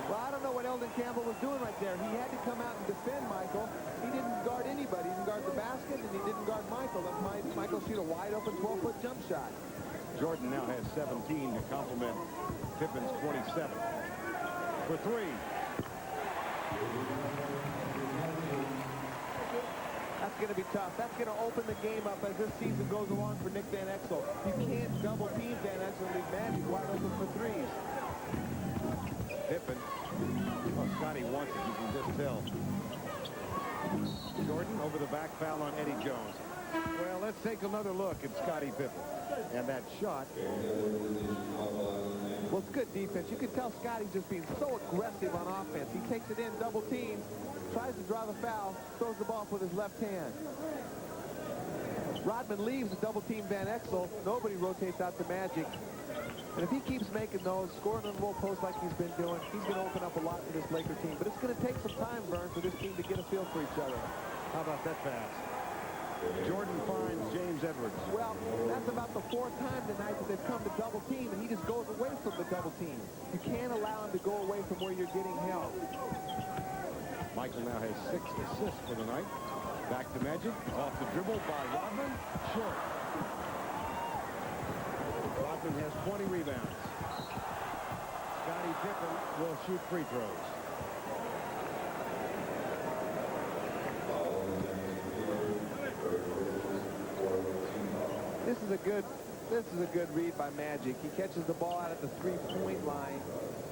Well, I don't know what Eldon Campbell was doing right there. He had to come out and defend Michael. He didn't guard anybody. He didn't guard the basket, and he didn't guard Michael. Let Michael shoot a wide-open 12-foot jump shot. Jordan now has 17 to complement Pippen's 27. For 3. That's going to be tough. That's going to open the game up as this season goes along for Nick Van Exel. You can't double team Van Exel and leave Magic wide open for 3s. Pippen. Well, Scotty wants it. You can just tell. Jordan over the back, foul on Eddie Jones. Well, let's take another look at Scottie Pippen. And that shot. Well, it's good defense. You can tell Scotty's just being so aggressive on offense. He takes it in, double team, tries to draw the foul, throws the ball up with his left hand. Rodman leaves the double team Van Exel. Nobody rotates out to Magic. And if he keeps making those, scoring on the low post like he's been doing, he's going to open up a lot for this Laker team. But it's going to take some time, Vern, for this team to get a feel for each other. How about that pass? Jordan finds James James Edwards. Well, that's about the fourth time tonight that they've come to double team, and he just goes away from the double team. You can't allow him to go away from where you're getting help. Michael now has 6 assists for the night. Back to Magic. Off the dribble by Rodman. Short. Rodman has 20 rebounds. Scottie Pippen will shoot free throws. This is a good read by Magic. He catches the ball out at the three-point line.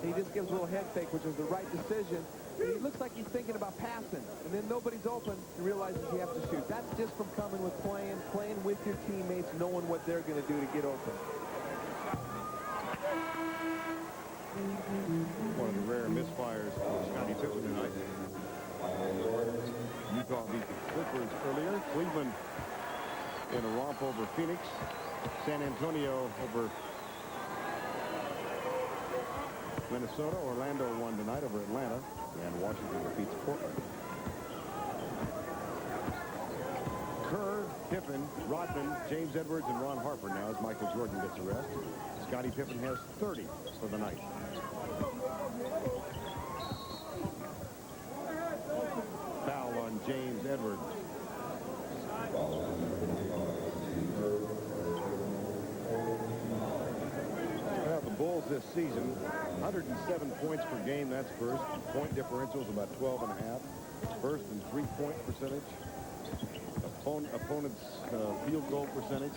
He just gives a little head fake, which is the right decision. And he looks like he's thinking about passing, and then nobody's open. He realizes he has to shoot. That's just from coming with playing with your teammates, knowing what they're going to do to get open. One of the rare misfires for Scottie Pippen tonight. Utah beat the Clippers earlier. Cleveland in a romp over Phoenix. San Antonio over Minnesota. Orlando won tonight over Atlanta. And Washington defeats Portland. Kerr, Pippen, Rodman, James Edwards, and Ron Harper now as Michael Jordan gets a rest. Scottie Pippen has 30 for the night. Foul on James Edwards. Well, the Bulls this season, 107 points per game, that's first. Point differential is about 12.5. First in three-point percentage. Opponent's field goal percentage.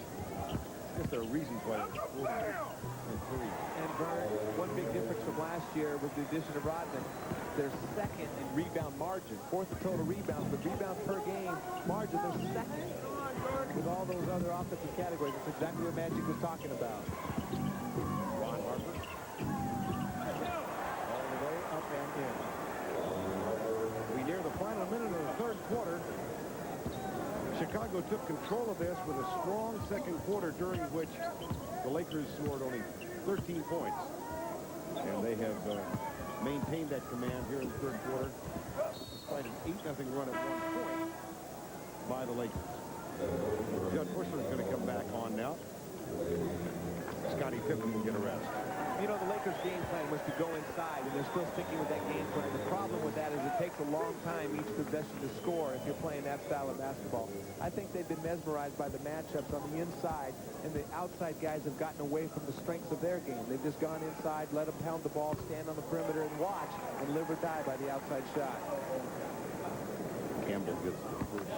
I guess there are reasons why it's 40 and 3. And Vern, one big difference from last year with the addition of Rodman, they're second in rebound margin. Fourth in total rebounds, but rebounds per game margin, they're second with all those other offensive categories. That's exactly what Magic was talking about. Ron Harper. All the way up and in. We near the final minute of the third quarter. Chicago took control of this with a strong second quarter during which the Lakers scored only 13 points. And they have maintained that command here in the third quarter despite an 8-0 run at one point by the Lakers. Judd Bushler is going to come back on now. Scottie Pippen will get a rest. You know, the Lakers' game plan was to go inside, and they're still sticking with that game plan. The problem with that is it takes a long time each possession to score if you're playing that style of basketball. I think they've been mesmerized by the matchups on the inside, and the outside guys have gotten away from the strengths of their game. They've just gone inside, let them pound the ball, stand on the perimeter, and watch, and live or die by the outside shot. Campbell gets the first.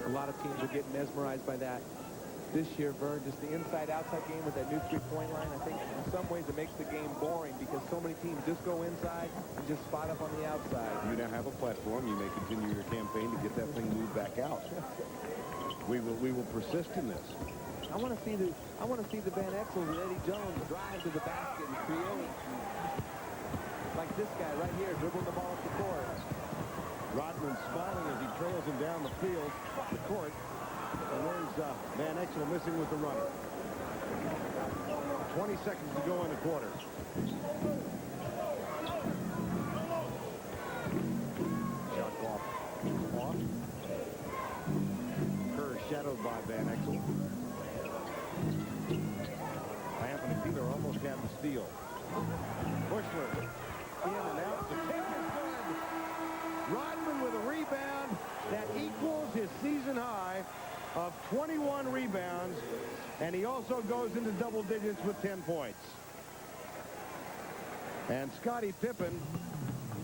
A lot of teams are getting mesmerized by that. This year, Vern, just the inside-outside game with that new three-point line, I think in some ways it makes the game boring because so many teams just go inside and just spot up on the outside. You now have a platform. You may continue your campaign to get that thing moved back out. We will persist in this. I want to see the Van Exels and Eddie Jones drive to the basket and create. Like this guy right here, dribbling the ball up the court. Rodman smiling as he trails him down the field, the court. And there's Van Exel missing with the runner. 20 seconds to go in the quarter. Shot clock off. Kerr shadowed by Van Exel. Anthony Peeler almost had the steal. Bushler in and out. The take is good. Rodman with a rebound that equals his season high of 21 rebounds, and he also goes into double digits with 10 points. And Scottie Pippen,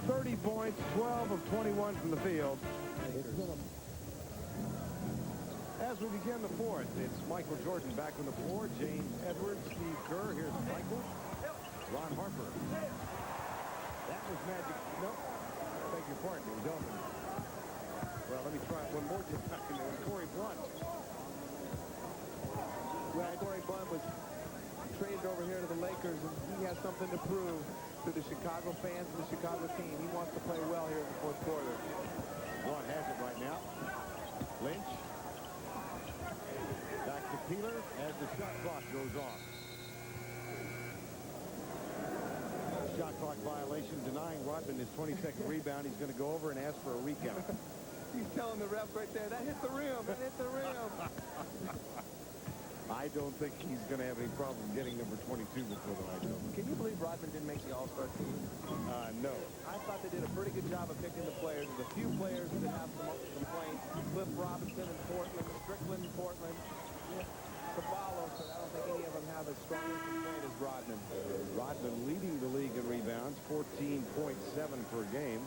30 points, 12 of 21 from the field. As we begin the fourth, it's Michael Jordan back on the floor, James Edwards, Steve Kerr, here's Michael, Ron Harper. That was Magic. Nope. I beg your pardon, it was Elvin. Well, let me try it one more time. It was Corey Blunt. Well, Corey Blunt was traded over here to the Lakers, and he has something to prove to the Chicago fans and the Chicago team. He wants to play well here in the fourth quarter. Blunt has it right now. Lynch. Back to Peeler as the shot clock goes off. Shot clock violation denying Rodman his 22nd rebound. He's going to go over and ask for a recount. He's telling the refs right there. That hit the rim. That hit the rim. I don't think he's going to have any problem getting number 22 before the night's over. Can you believe Rodman didn't make the All-Star team? No. I thought they did a pretty good job of picking the players. There's a few players that have some complaints. Cliff Robinson in Portland, Strickland in Portland, Caballo, but I don't think any of them have as strong a complaint as Rodman. Rodman leading the league in rebounds, 14.7 per game.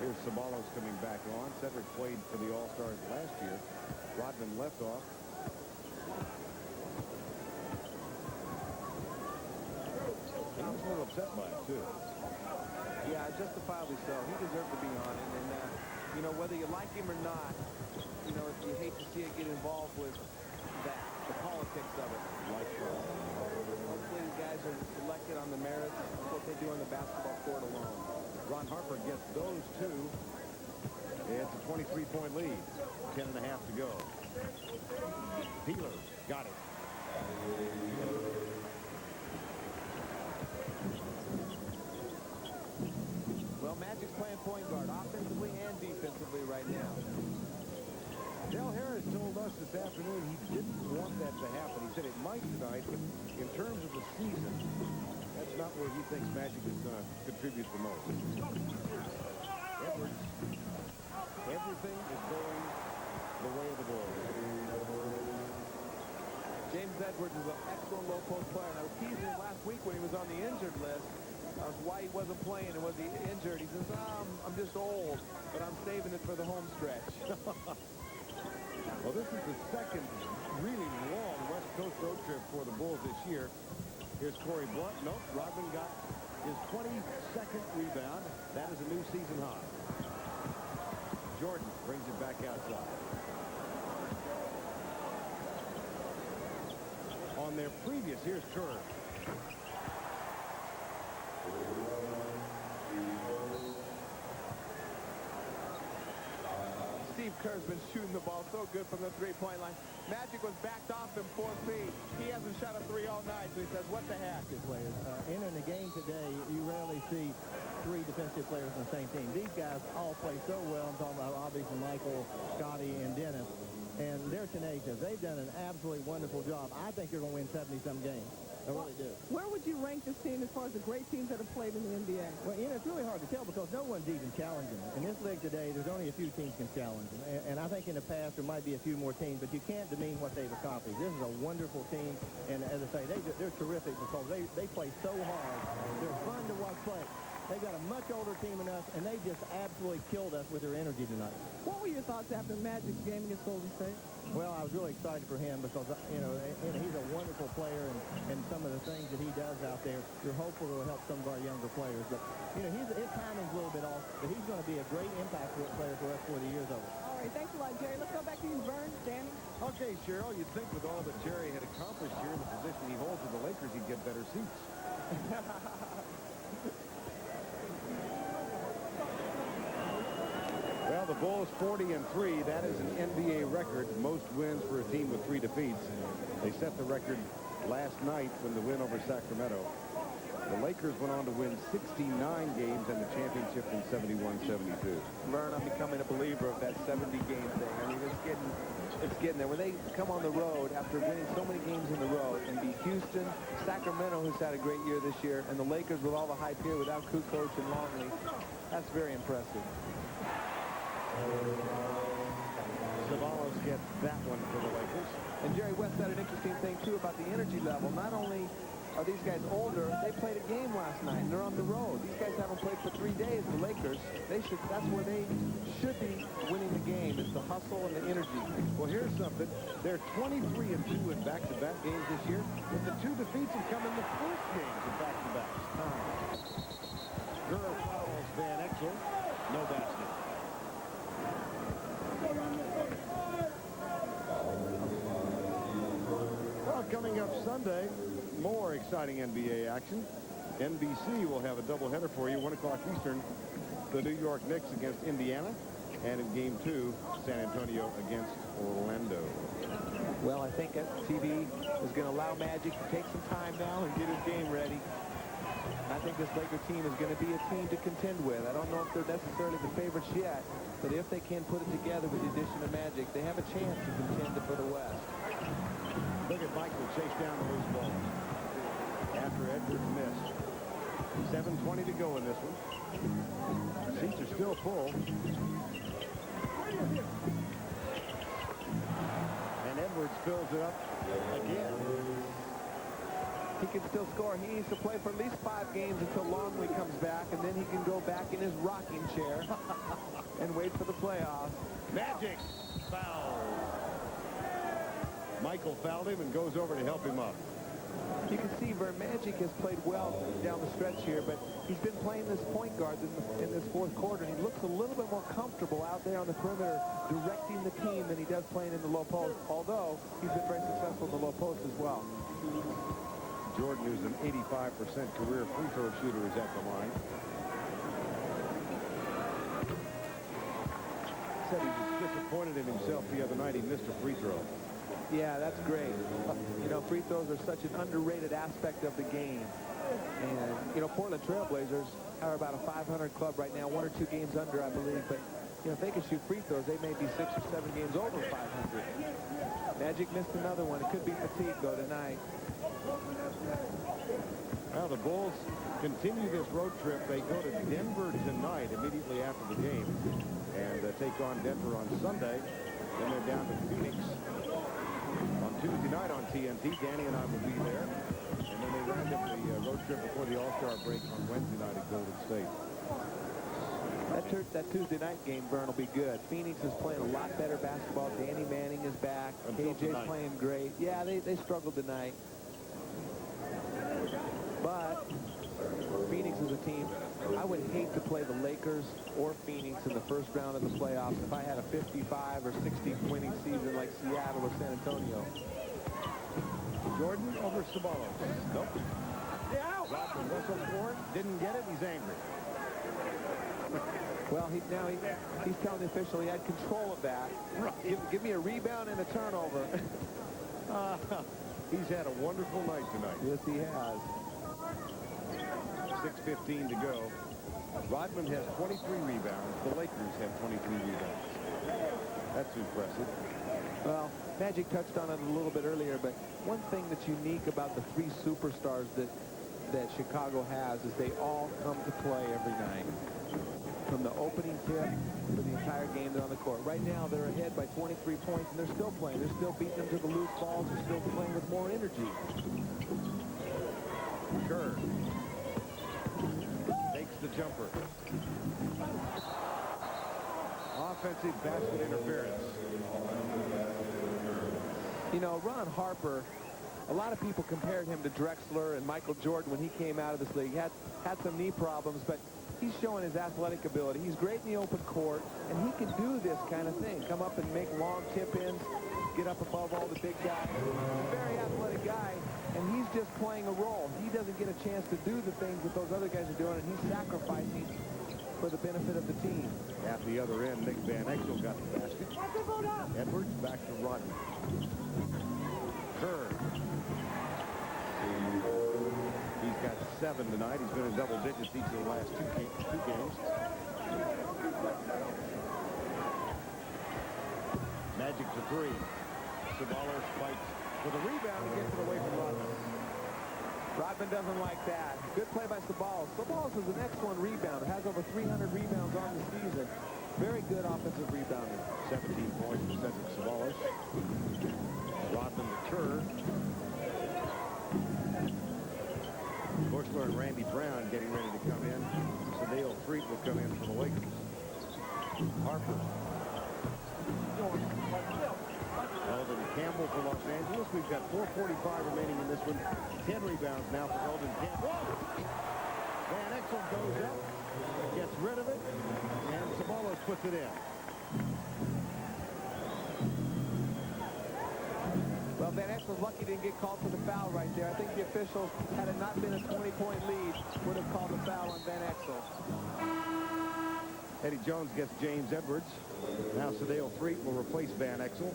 Here's Sabalos coming back on. Cedric played for the All-Stars last year. Rodman left off. He was a little upset by it, too. Yeah, justifiably so. He deserved to be on it. And, you know, whether you like him or not, you know, you hate to see it get involved with that, the politics of it. Like Hopefully the guys are selected on the merits of what they do on the basketball court alone. Ron Harper gets those two. It's a 23-point lead. 10 and a half to go. Peeler got it. Well, Magic's playing point guard offensively and defensively right now. Dale Harris told us this afternoon he didn't want that to happen. He said it might tonight, but in terms of the season, that's not where he thinks Magic is going to contribute the most. Edwards, everything is going the way of the Bulls. James Edwards is an excellent low-post player. And I was teasing him last week when he was on the injured list. Why he wasn't playing and was he injured. He says, I'm just old, but I'm saving it for the home stretch. Well, this is the second really long West Coast road trip for the Bulls this year. Here's Corey Blunt. Nope, Rodman got his 22nd rebound. That is a new season high. Jordan brings it back outside. On their previous, here's Kerr. Steve Kerr's been shooting the ball so good from the three-point line. Magic was backed off him 4 feet. He hasn't shot a three all night, so he says, what the heck? Players. Entering the game today, you rarely see 3 defensive players on the same team. These guys all play so well. I'm talking about obviously Michael, Scotty, and Dennis. And they're tenacious. They've done an absolutely wonderful job. I think they're going to win 70-some games. I really do. Where would you rank this team as far as the great teams that have played in the NBA? Well, you know, it's really hard to tell because no one's even challenging them. In this league today, there's only a few teams can challenge them. And I think in the past there might be a few more teams, but you can't demean what they've accomplished. This is a wonderful team. And as I say, they're terrific because they play so hard. They're fun to watch play. They've got a much older team than us, and they just absolutely killed us with their energy tonight. What were your thoughts after Magic's game against Golden State? Well, I was really excited for him because, you know, he's a wonderful player, and some of the things that he does out there, you're hopeful it will help some of our younger players. But, you know, his timing's a little bit off, but he's going to be a great impact player for us before the year's over. All right, thanks a lot, Jerry. Let's go back to you, Vern, Danny. Okay, Cheryl, you'd think with all that Jerry had accomplished here in the position he holds with the Lakers, he'd get better seats. Well, the Bulls 40-3. That is an NBA record. Most wins for a team with 3 defeats. They set the record last night when the win over Sacramento. The Lakers went on to win 69 games and the championship in 71-72. Vern, I'm becoming a believer of that 70-game thing. I mean, it's getting there. When they come on the road after winning so many games in the road and beat Houston, Sacramento, who's had a great year this year, and the Lakers with all the hype here without Kukoc and Longley, that's very impressive. Sabalos gets that one for the Lakers. And Jerry West said an interesting thing, too, about the energy level. Not only are these guys older, they played a game last night, and they're on the road. These guys haven't played for 3 days. The Lakers, that's where they should be winning the game, is the hustle and the energy. Well, here's something. They're 23-2 in back-to-back games this year, but the 2 defeats have come in the first games of back-to-backs. Gurr fouls Van Exel. No basket. Well, coming up Sunday, more exciting NBA action. NBC will have a doubleheader for you, 1 o'clock Eastern. The New York Knicks against Indiana, and in Game 2, San Antonio against Orlando. Well, I think TV is going to allow Magic to take some time now and get his game ready. I think this Laker team is going to be a team to contend with. I don't know if they're necessarily the favorites yet, but if they can put it together with the addition of Magic, they have a chance to contend for the West. Look at Michael chase down the loose ball after Edwards missed. 7:20 to go in this one. Seats are still full. And Edwards fills it up again. He can still score. He needs to play for at least 5 games until Longley comes back, and then he can go back in his rocking chair and wait for the playoffs. Magic foul. Michael fouled him and goes over to help him up. You can see Vern Magic has played well down the stretch here, but he's been playing this point guard in this fourth quarter, and he looks a little bit more comfortable out there on the perimeter directing the team than he does playing in the low post, although he's been very successful in the low post as well. Jordan, who's an 85% career free throw shooter, is at the line. Said he was disappointed in himself the other night. He missed a free throw. Yeah, that's great. You know, free throws are such an underrated aspect of the game. And, you know, Portland Trailblazers are about a 500 club right now, 1 or 2 games under, I believe. But, you know, if they can shoot free throws, they may be 6 or 7 games over 500. Magic missed another one. It could be fatigue, though, tonight. Well, the Bulls continue this road trip. They go to Denver tonight immediately after the game and take on Denver on Sunday. Then they're down to Phoenix on Tuesday night on TNT. Danny and I will be there. And then they round up the road trip before the All-Star break on Wednesday night at Golden State. That Tuesday night game, Vern, will be good. Phoenix is playing a lot better basketball. Danny Manning is back. Until KJ's tonight. playing great. Yeah, they struggled tonight. But Phoenix is a team. I would hate to play the Lakers or Phoenix in the first round of the playoffs if I had a 55 or 60 winning season like Seattle or San Antonio. Jordan over Sabalos. Nope. Rodman whistled for it. Didn't get it. He's angry. Well, he's telling the official he had control of that. Right. Give me a rebound and a turnover. He's had a wonderful night tonight. Yes, he has. 6:15 to go. Rodman has 23 rebounds. The Lakers have 23 rebounds. That's impressive. Well, Magic touched on it a little bit earlier, but one thing that's unique about the 3 superstars that Chicago has is they all come to play every night. From the opening tip to the entire game, they're on the court. Right now, they're ahead by 23 points, and they're still playing. They're still beating them to the loose balls. They're still playing with more energy. Kerr takes the jumper. Offensive basket interference. You know, Ron Harper, a lot of people compared him to Drexler and Michael Jordan when he came out of this league. Had some knee problems, but he's showing his athletic ability. He's great in the open court, and he can do this kind of thing. Come up and make long tip-ins, get up above all the big guys. He's a very athletic guy, and he's just playing a role. He doesn't get a chance to do the things that those other guys are doing, and he's sacrificing for the benefit of the team. At the other end, Nick Van Exel got the basket. Edwards back to Rodman. Kerr. He's got 7 tonight. He's been in double digits each of the last two games. Magic to 3. Sabalos fights for the rebound and gets it away from Rodman. Rodman doesn't like that. Good play by Sabalos. Sabalos is an excellent rebounder. Has over 300 rebounds on the season. Very good offensive rebounder. 17 points for Cedric Sabalos. Rodman to Kerr. Bushler and Randy Brown getting ready to come in. Sadale Freet will come in for the Lakers. Harper. Eldon Campbell for Los Angeles. We've got 4:45 remaining in this one. 10 rebounds now for Eldon Campbell. Van Exel goes up, gets rid of it, and Sabalos puts it in. Well, Van Exel's lucky he didn't get called for the foul right there. I think the officials, had it not been a 20-point lead, would have called the foul on Van Exel. Eddie Jones gets James Edwards. Now Sadale Freet will replace Van Exel.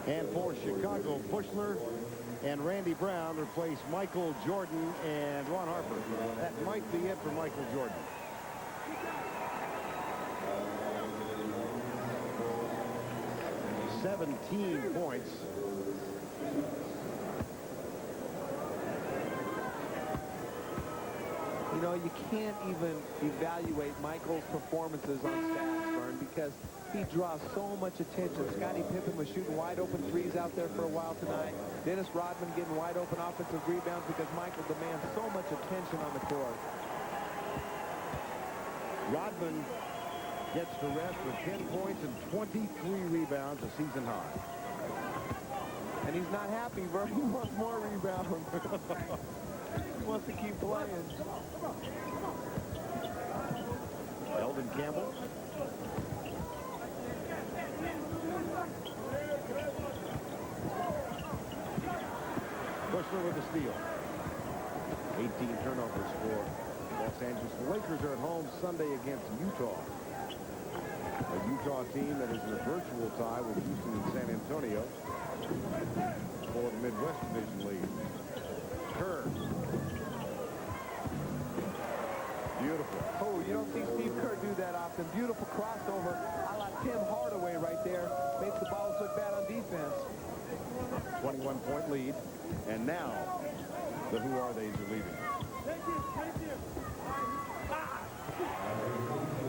And for Chicago, Bushler And Randy Brown replaced Michael Jordan and Ron Harper. That might be it for Michael Jordan. "17 points. You know, you can't even evaluate Michael's performances on stats, Vern, because he draws so much attention. Scottie Pippen was shooting wide open threes out there for a while tonight. Dennis Rodman getting wide open offensive rebounds because Michael demands so much attention on the court. Rodman gets to rest with 10 points and 23 rebounds, a season high. And he's not happy, Vern. He wants more rebounds. He wants to keep playing. Eldon Campbell. Kushner with the steal. 18 turnovers for Los Angeles. The Lakers are at home Sunday against Utah. A Utah team that is in a virtual tie with Houston and San Antonio for the Midwest Division lead. Kerr. Beautiful. Oh, you don't see Steve Kerr do that often. Beautiful crossover a la Tim Hardaway right there. Makes the Balls look bad on defense. 21-point lead. And now the Who Are They's are leaving.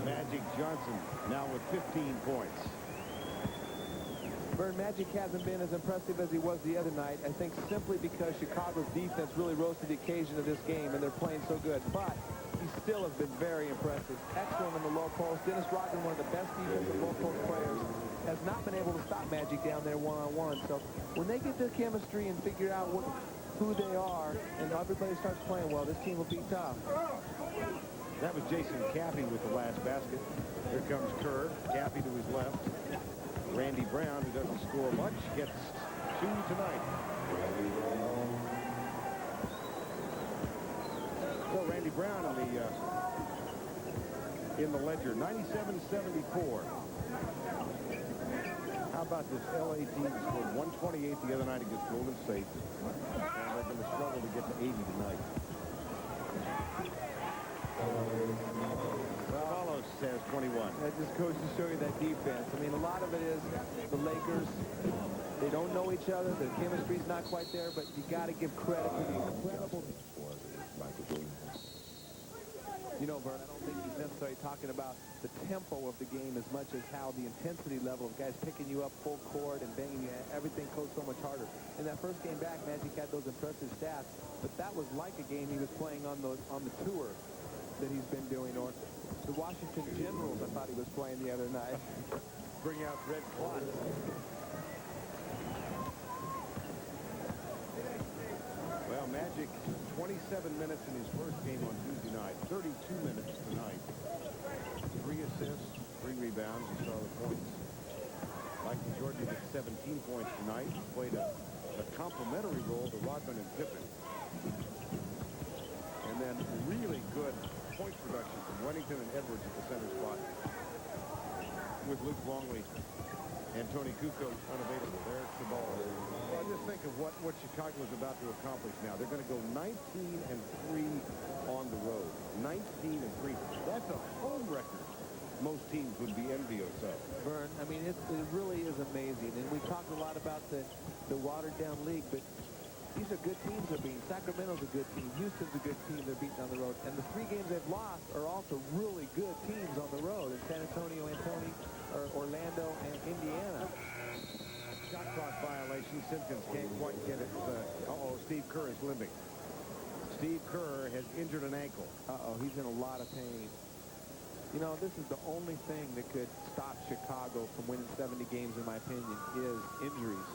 Magic Johnson now with 15 points. Vern, Magic hasn't been as impressive as he was the other night, I think simply because Chicago's defense really rose to the occasion of this game, and they're playing so good. But he still has been very impressive. Excellent in the low post. Dennis Rodman, one of the best defensive low post players, has not been able to stop Magic down there one-on-one. So when they get their chemistry and figure out who they are, and everybody starts playing well, this team will be tough. That was Jason Caffey with the last basket. Here comes Kerr. Caffey to his left. Randy Brown, who doesn't score much, gets 2 tonight. So Randy Brown in the ledger, 97-74. How about this LA team scored 128 the other night against Golden State, and they're going to struggle to get to 80 tonight. Carlos has 21. That just goes to show you that defense. I mean, a lot of it is the Lakers. They don't know each other. Their chemistry's not quite there, but you got to give credit to the incredible. You know, Vern, I don't think he's necessarily talking about the tempo of the game as much as how the intensity level of guys picking you up full court and banging you. Everything goes so much harder. In that first game back, Magic had those impressive stats, but that was like a game he was playing on the tour that he's been doing, or the Washington Generals I thought he was playing the other night. Bring out Red Clots. Well, Magic, 27 minutes in his first game on Tuesday night, 32 minutes tonight. 3 assists, 3 rebounds. You saw the points. Michael Jordan with 17 points tonight. He played a complementary role to Rodman and Pippen. And then really good point production from Wennington and Edwards at the center spot, with Luke Longley and Tony Kukoc unavailable. There's the ball. Well, just think of what Chicago is about to accomplish now. They're going to go 19-3 on the road. 19-3. That's a home record most teams would be envious of. Vern, I mean, it really is amazing. And we talked a lot about the watered-down league, but these are good teams they're beating. Sacramento's a good team. Houston's a good team they're beating on the road. And the 3 games they've lost are also really good teams on the road in San Antonio, Orlando, and Indiana. Shot clock violation. Simpkins can't quite get it. Steve Kerr is limping. Steve Kerr has injured an ankle. He's in a lot of pain. You know, this is the only thing that could stop Chicago from winning 70 games, in my opinion, is injuries.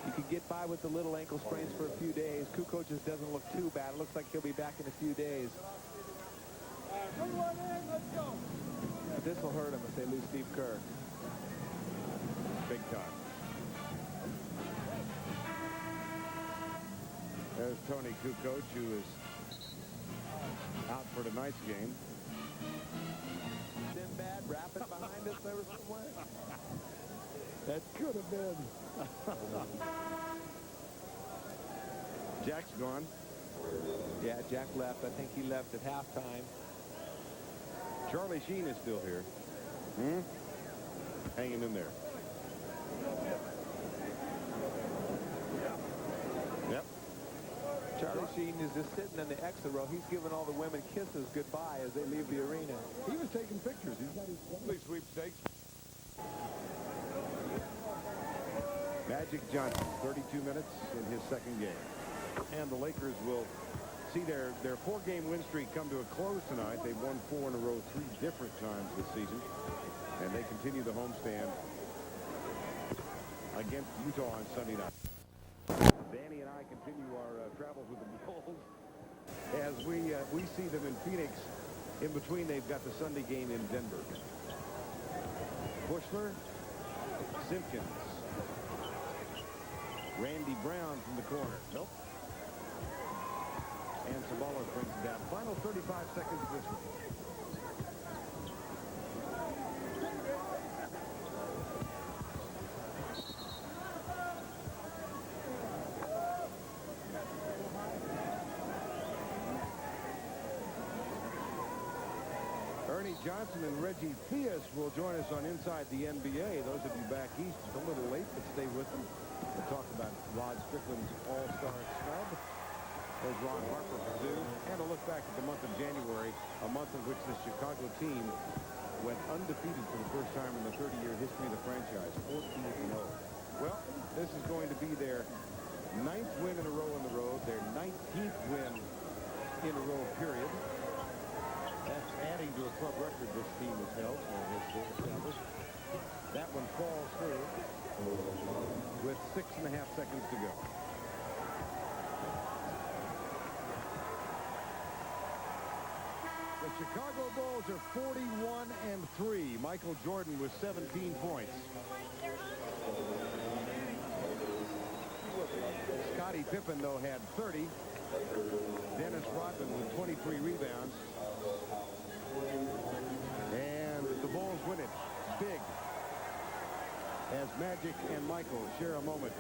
You could get by with the little ankle sprains for a few days. Kukoc just doesn't look too bad. It looks like he'll be back in a few days. But this will hurt him if they lose Steve Kerr. Big time. There's Tony Kukoc, who is out for tonight's game. Sinbad rapping behind us there somewhere. That could have been. Jack's gone. Yeah, Jack left. I think he left at halftime. Charlie Sheen is still here. Hanging in there. Yep. Charlie Sheen is just sitting in the exit row. He's giving all the women kisses goodbye as they leave the arena. He was taking pictures. He's got his lovely sweepstakes. Magic Johnson, 32 minutes in his second game. And the Lakers will see their 4-game win streak come to a close tonight. They've won 4 in a row 3 different times this season. And they continue the homestand against Utah on Sunday night. Danny and I continue our travels with the Bulls as we see them in Phoenix. In between, they've got the Sunday game in Denver. Bushler, Simpkins, Randy Brown from the corner. Nope. And Sabalos brings it down. Final 35 seconds of this one. Ernie Johnson and Reggie Theus will join us on Inside the NBA. Those of you back east, a little late, but stay with them. We'll talk about Rod Strickland's All-Star snub. There's Ron Harper for 2. And a look back at the month of January, a month in which the Chicago team went undefeated for the first time in the 30-year history of the franchise, 14-0. Well, this is going to be their 9th win in a row on the road, their 19th win in a row, period. That's adding to a club record this team has held or has established. That one falls through with 6.5 seconds to go. The Chicago Bulls are 41-3. Michael Jordan with 17 points. Scottie Pippen, though, had 30. Dennis Rodman with 23 rebounds. And the Bulls win it big as Magic and Michael share a moment